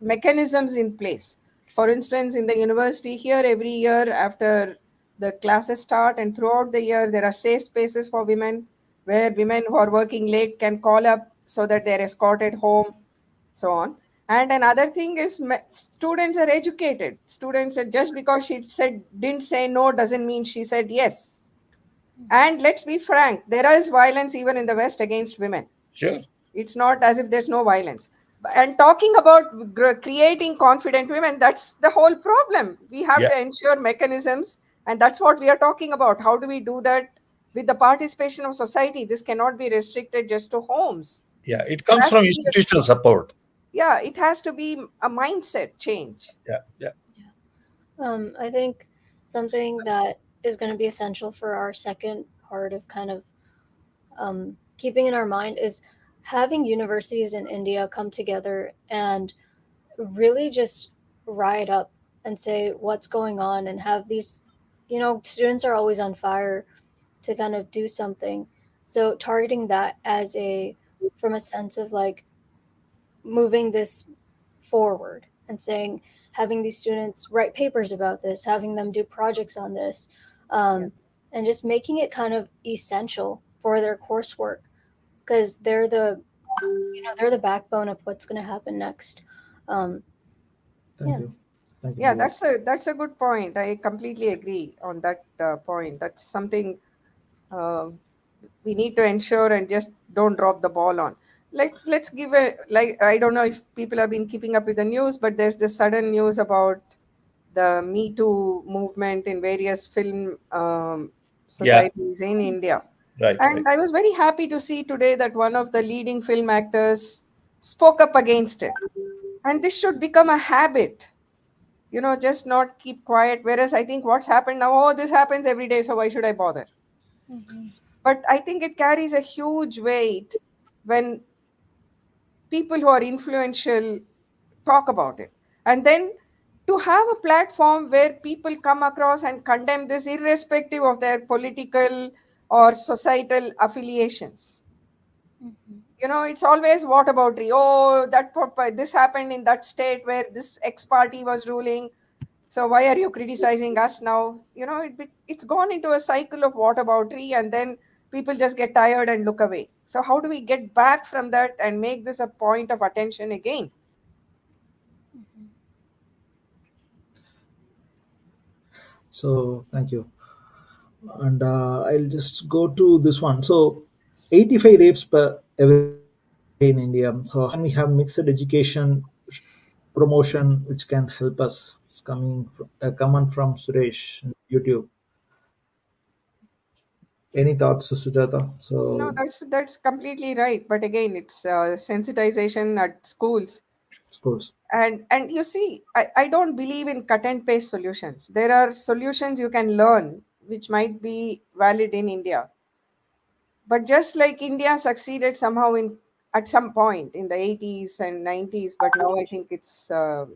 mechanisms in place. For instance, in the university here, every year after the classes start and throughout the year, there are safe spaces for women where women who are working late can call up so that they're escorted home, so on. And another thing is students are educated. Students are, just because she said didn't say no doesn't mean she said yes. And let's be frank, there is violence even in the West against women. Sure. It's not as if there's no violence. And talking about creating confident women, that's the whole problem. We have Yeah. to ensure mechanisms, and that's what we are talking about. How do we do that with the participation of society? This cannot be restricted just to homes. Yeah. It There comes has from to be institutional support. yeah, it has to be a mindset change. Yeah. Yeah. I think something that is going to be essential for our second part of kind of keeping in our mind is having universities in India come together and really just ride up and say what's going on and have these, students are always on fire to kind of do something. So targeting that as from a sense of like moving this forward and saying, having these students write papers about this, having them do projects on this, Yeah. and just making it kind of essential for their coursework because they're the backbone of what's going to happen next. Um, Thank yeah. you. Thank you, Yeah, Bilal. that's a good point. I completely agree on that point. That's something uh, we need to ensure and just don't drop the ball on. Like, let's give a like. I don't know if people have been keeping up with the news, but there's this sudden news about the Me Too movement in various film Yeah. societies in India. Right. Right. And I was very happy to see today that one of the leading film actors spoke up against it. And this should become a habit, just not keep quiet. Whereas I think what's happened now, oh, this happens every day, so why should I bother? Mhm. But I think it carries a huge weight when people who are influential talk about it. And then to have a platform where people come across and condemn this irrespective of their political or societal affiliations. Mhm. It's always what about that this happened in that state where this X party was ruling. So why are you criticizing us now? It's gone into a cycle of whataboutery, and then people just get tired and look away. So how do we get back from that and make this a point of attention again? Mhm. So thank you. And I'll just go to this one. So 85 rapes per every day in India. So how can we have mixed education promotion which can help us? It's coming from, comment from Suresh on YouTube. Any thoughts, Sujata? No, So that's completely right. But again, it's sensitization at schools. schools. And you see, I don't believe in cut and paste solutions. There are solutions you can learn which might be valid in India. But just like India succeeded somehow in at some point in the 80s and 90s, but now I think it's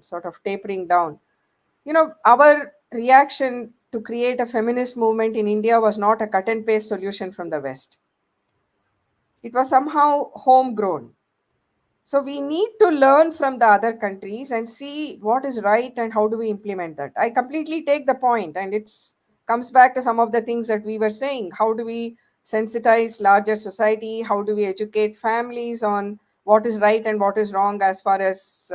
sort of tapering down. Our reaction to create a feminist movement in India was not a cut and paste solution from the West. It was somehow homegrown. So we need to learn from the other countries and see what is right and how do we implement that. I completely take the point, and it's comes back to some of the things that we were saying. How do we sensitize larger society? How do we educate families on what is right and what is wrong as far as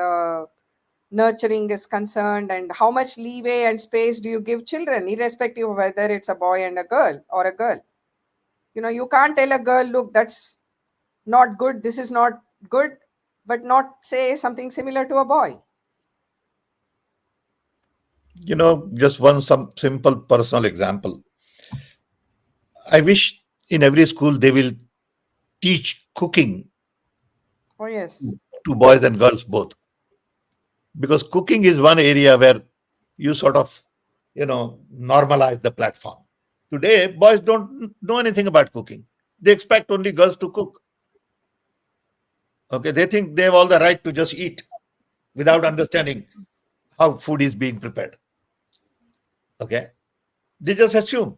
nurturing is concerned, and how much leeway and space do you give children, irrespective of whether it's a boy and a girl or a girl? You can't tell a girl, look, that's not good, this is not good, but not say something similar to a boy. Just one some simple personal example. I wish in every school they will teach cooking Oh, yes. to boys and girls both, because cooking is one area where you sort of normalize the platform. Today boys don't know anything about cooking. They expect only girls to cook. Okay, they think they have all the right to just eat without understanding how food is being prepared. Okay, They just assume.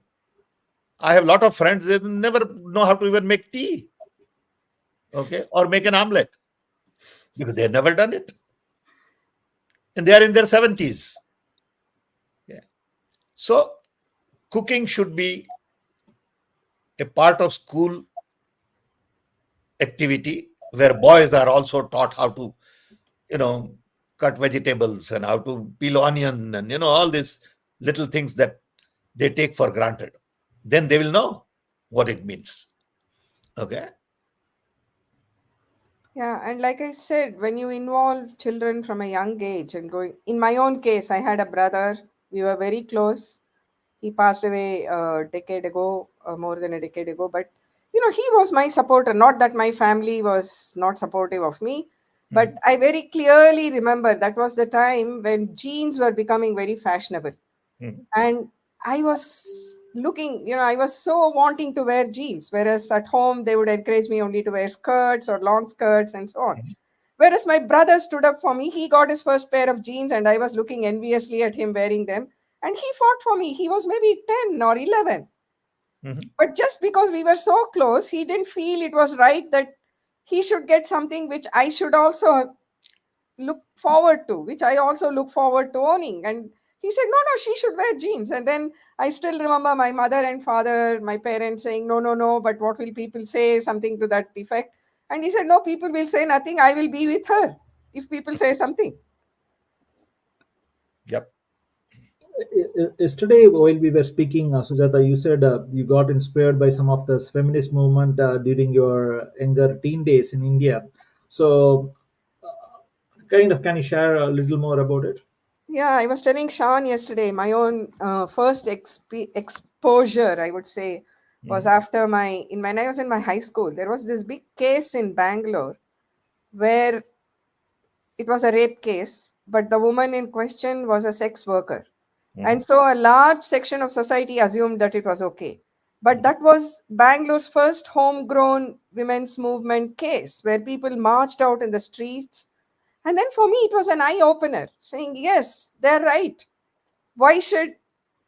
I have a lot of friends, they never know how to even make tea, okay, or make an omelette because they've never done it. And they are in their 70s. Yeah. So cooking should be a part of school activity where boys are also taught how to, you know, cut vegetables and how to peel onion and, all these little things that they take for granted. Then they will know what it means. Okay. Yeah, and like I said, when you involve children from a young age and going, in my own case, I had a brother, we were very close. He passed away a decade ago, more than a decade ago, but he was my supporter. Not that my family was not supportive of me, but I very clearly remember that was the time when jeans were becoming very fashionable. Mhm. And I was looking, I was so wanting to wear jeans, whereas at home they would encourage me only to wear skirts or long skirts and so on. Mhm. Whereas my brother stood up for me. He got his first pair of jeans, and I was looking enviously at him wearing them. And he fought for me. He was maybe 10 or 11. Mhm. But just because we were so close, he didn't feel it was right that he should get something which I should also look forward to, which I also look forward to owning. And he said, no, no, she should wear jeans. And then I still remember my mother and father, my parents saying, no, no, no, but what will people say? Something to that effect. And he said, no, people will say nothing. I will be with her if people say something. Yep. Yesterday, while we were speaking, Sujata, you said you got inspired by some of this feminist movement during your younger teen days in India. So, can you share a little more about it? Yeah, I was telling Sean yesterday, my own first exposure, I would say, was Mhm. after when I was in my high school. There was this big case in Bangalore where it was a rape case, but the woman in question was a sex worker. And Mhm. so a large section of society assumed that it was okay. But Mhm. that was Bangalore's first homegrown women's movement case where people marched out in the streets. And then for me, it was an eye opener saying, yes, they're right. Why should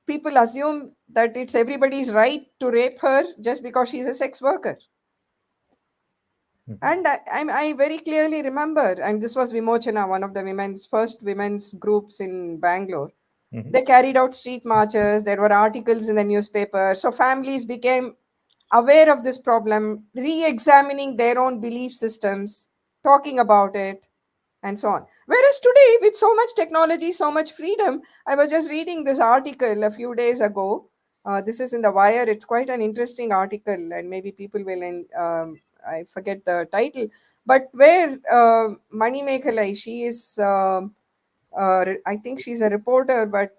people assume that it's everybody's right to rape her just because she's a sex worker? Mhm. And I very clearly remember, and this was Vimochana, one of the first women's groups in Bangalore. Mhm. They carried out street marches, there were articles in the newspaper. So families became aware of this problem, re examining their own belief systems, talking about it, and so on. Whereas today, with so much technology, so much freedom, I was just reading this article a few days ago. This is in the Wire. It's quite an interesting article, and maybe people will. I forget the title, but where Mani Mekhalai, she is. I think she's a reporter, but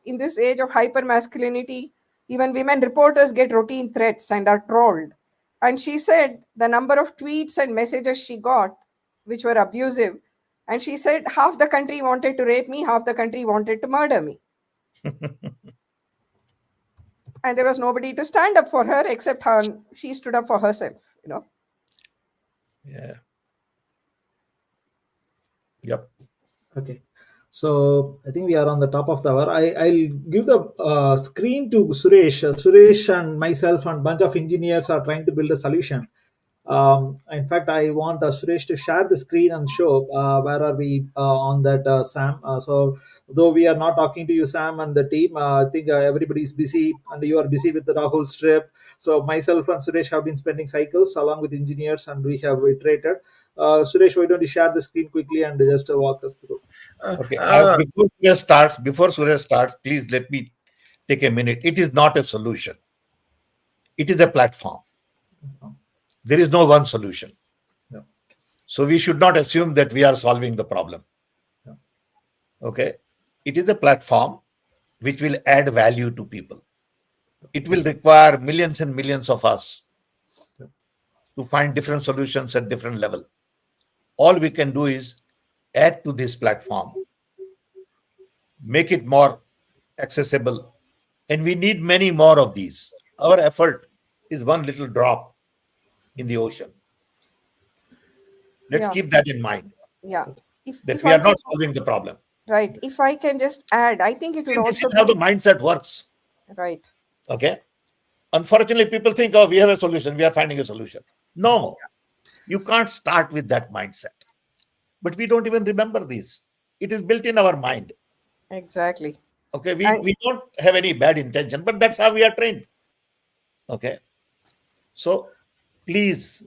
in this age of hyper masculinity, even women reporters get routine threats and are trolled. And she said the number of tweets and messages she got, which were abusive, and she said half the country wanted to rape me, half the country wanted to murder me, and there was nobody to stand up for her except her. She stood up for herself. Yeah. Yep. Okay. So I think we are on the top of the hour. I'll give the screen to Suresh. Suresh and myself and bunch of engineers are trying to build a solution. In fact, I want Suresh to share the screen and show where are we on that, Sam. So though we are not talking to you, Sam, and the team, I think everybody is busy and you are busy with the Rahul strip. So myself and Suresh have been spending cycles along with engineers and we have iterated. Suresh, why don't you share the screen quickly and just walk us through? Okay. Uh, Before Surya starts, please let me take a minute. It is not a solution. It is a platform. There is no one solution. Yeah. So we should not assume that we are solving the problem. Yeah. Okay. It is a platform which will add value to people. It will require millions and millions of us Yeah. to find different solutions at different level. All we can do is add to this platform, make it more accessible, and we need many more of these. Our effort is one little drop in the ocean. Let's Yeah, keep that in mind, yeah. If that if we I are can, not solving the problem. right, if I can just add, I think it would See, this is also how be the mindset works. Right. Okay. Unfortunately, people think, oh, we have a solution. We are finding a solution. No, you can't start with that mindset. But we don't even remember this. It is built in our mind. Exactly. Okay. And We don't have any bad intention, but that's how we are trained. Okay. So please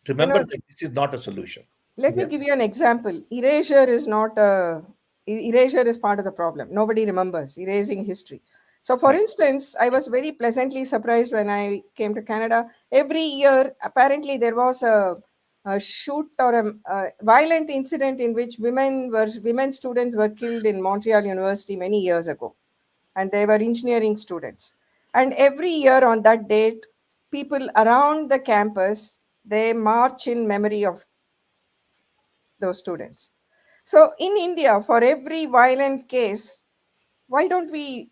you remember know, that this is not a solution. let me Yeah. give you an example. Erasure is not a erasure is part of the problem. Nobody remembers erasing history. So, for Right. instance, I was very pleasantly surprised when I came to Canada. Every year, apparently, there was a shoot or a violent incident in which women students were killed in Montreal University many years ago, and they were engineering students. And every year on that date, people around the campus they march in memory of those students. So in India, for every violent case, why don't we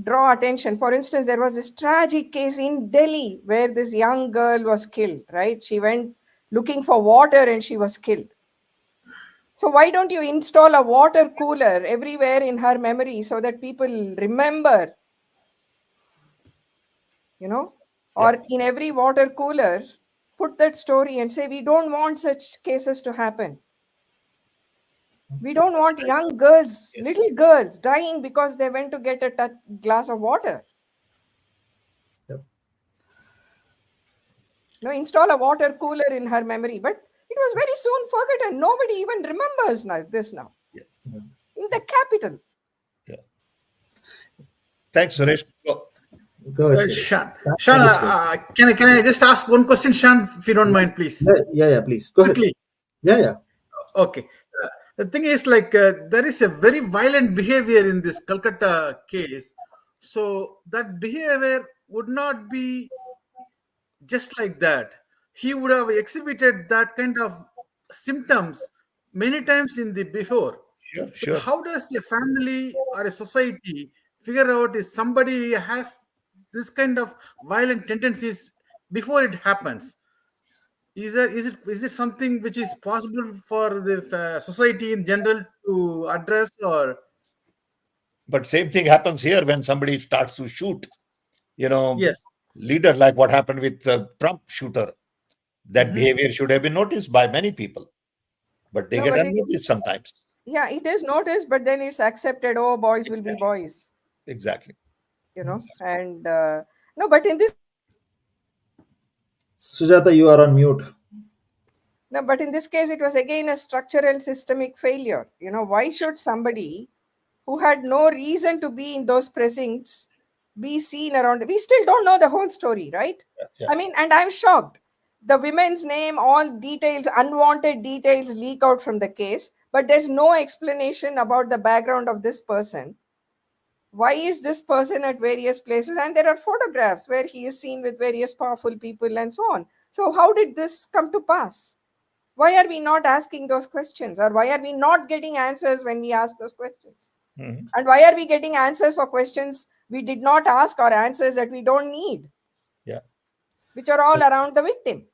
draw attention? For instance, there was this tragic case in Delhi where this young girl was killed, right? She went looking for water and she was killed. So why don't you install a water cooler everywhere in her memory so that people remember, you know? Yeah. Or in every water cooler, put that story and say, we don't want such cases to happen. We don't want young girls, Yes. little girls, dying because they went to get a glass of water. Yep. No, install a water cooler in her memory. But it was very soon forgotten. Nobody even remembers this now. Yeah. In the capital. Yeah. Thanks, Suresh. Go. Go ahead, Siri. Shan, Thank you, Siri. can I just ask one question, Shan, if you don't mind, please? Yeah, please. Go ahead. Quickly. Yeah. Okay. The thing is, there is a very violent behavior in this Calcutta case. So that behavior would not be just like that. He would have exhibited that kind of symptoms many times in the before. Sure, So sure. how does a family or a society figure out if somebody has this kind of violent tendencies before it happens? Is it something which is possible for the society in general to address, or But same thing happens here when somebody starts to shoot, yes? leader, like what happened with the Trump shooter. That Mhm. behavior should have been noticed by many people, but they No, get but unnoticed sometimes. yeah, it is noticed, but then it's accepted. Oh, boys will be boys, Exactly. And no, but in this Sujata, you are on mute. no, but in this case, it was again a structural systemic failure. Why should somebody who had no reason to be in those precincts be seen around? We still don't know the whole story, right? Yeah. I mean, and I'm shocked. The women's name, all details, unwanted details leak out from the case, but there's no explanation about the background of this person. Why is this person at various places? And there are photographs where he is seen with various powerful people and so on. So, how did this come to pass? Why are we not asking those questions? Or why are we not getting answers when we ask those questions? Mhm. And why are we getting answers for questions we did not ask, or answers that we don't need, Yeah. which are all around the victim?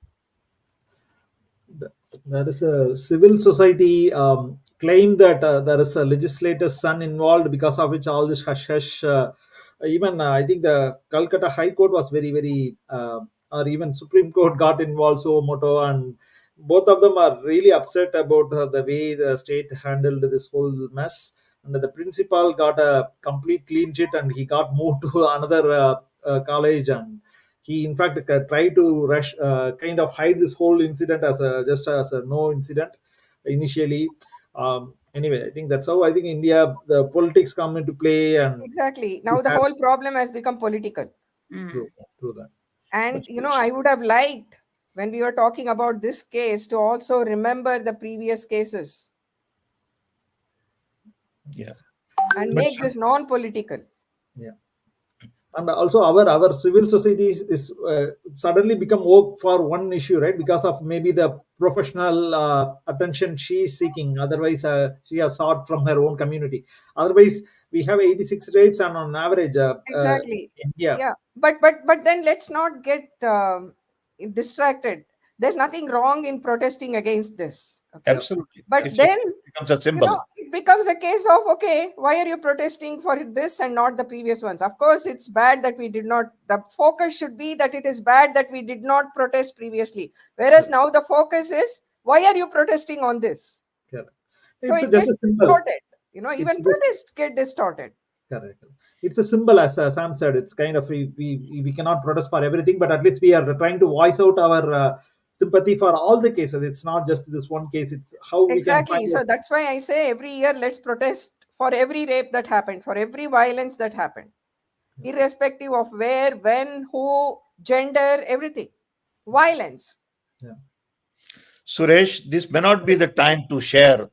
There is a civil society claim that there is a legislator's son involved, because of which all this hush hush. Even I think the Calcutta High Court was very, or even Supreme Court got involved. So Moto, and both of them are really upset about the way the state handled this whole mess. And the principal got a complete clean sheet, and he got moved to another college, and he in fact tried to rush kind of hide this whole incident as a just as a no incident initially. Anyway, I think that's how I think India, the politics come into play, and Exactly. Now this the had whole problem has become political. true that. And, But I would have liked, when we were talking about this case, to also remember the previous cases yeah. and But make this non political. Yeah. And also our civil society is suddenly become woke for one issue, right? Because of maybe the professional attention she is seeking. Otherwise she has sought from her own community. Otherwise we have 86 rapes, and on average Exactly. India. Yeah. But then let's not get distracted. There's nothing wrong in protesting against this. Okay. absolutely, But it then, becomes a symbol. it becomes a case of, okay, why are you protesting for this and not the previous ones? Of course, it's bad that we did not, the focus should be that it is bad that we did not protest previously. Whereas now the focus is, why are you protesting on this? Correct. So It's it just gets a symbol. distorted. It's Even just protests get distorted. correct. It's a symbol, as Sam said. It's kind of we cannot protest for everything, but at least we are trying to voice out our sympathy for all the cases. It's not just this one case. It's how we can Exactly. find. So that's why I say every year let's protest for every rape that happened, for every violence that happened, irrespective of where, when, who, gender, everything. Violence. Yeah. Suresh, this may not be the time to share a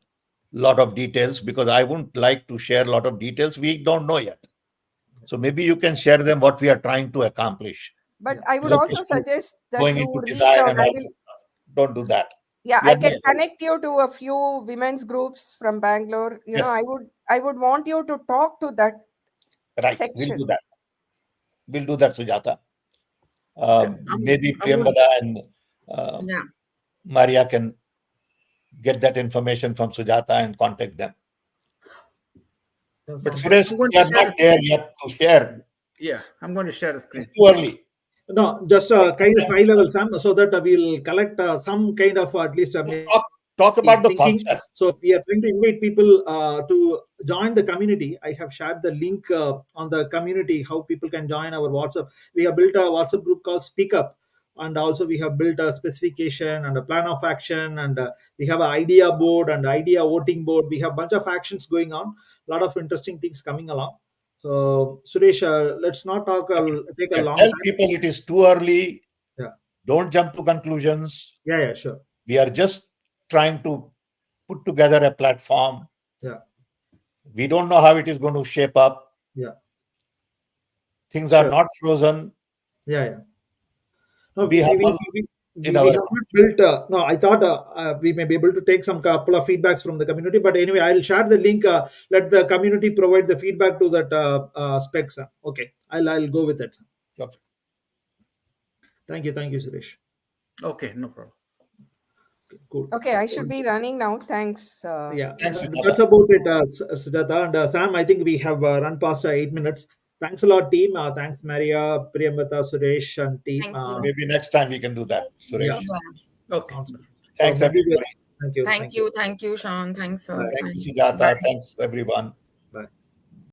lot of details because I wouldn't like to share a lot of details we don't know yet. So maybe you can share them what we are trying to accomplish. But Yeah. I would As also opposed to suggest that going you into reach design out. and all that stuff. Don't do that. Yeah, We I are can not- connect you to a few women's groups from Bangalore. Yes. I would want you to talk to that Right. section. We'll do that. We'll do that, Sujata. Maybe I'm going- Priyambada and Yeah. Maria can get that information from Sujata and contact them. But Suresh, I'm going we are to not there yet to share. Yeah, I'm going to share the screen. It's too early. No, just a kind of high level, Sam, so that we'll collect some kind of at least Talk about the thinking. concept. So we are trying to invite people to join the community. I have shared the link on the community how people can join our WhatsApp. We have built a WhatsApp group called Speak Up, and also we have built a specification and a plan of action, and we have an idea board and idea voting board. We have a bunch of actions going on. A lot of interesting things coming along. So Suresh, let's not talk. Take a Yeah, long tell time. people it is too early. Yeah. Don't jump to conclusions. Yeah, sure. We are just trying to put together a platform. Yeah. We don't know how it is going to shape up. Yeah. Things are Sure. not frozen. Yeah. No, Be humble in we our have not built. No, I thought we may be able to take some couple of feedbacks from the community. But anyway, I'll share the link. Let the community provide the feedback to that specs. Okay, I'll go with that. Okay. Thank you, Suresh. Okay, no problem. Cool. Okay, I should be running now. Thanks. Yeah, Thanks, Sujata. that's about it, Sujata and Sam. I think we have run past 8 minutes. Thanks a lot, team. Thanks, Maria, Priyambata, Suresh, and team. Thank you. Maybe next time we can do that, Suresh. Yeah. Okay. Sounds good. Thanks, So maybe everybody. Thank you. Thank you, Sean. Thanks, sir. Thank you, Sujata. Thanks, everyone.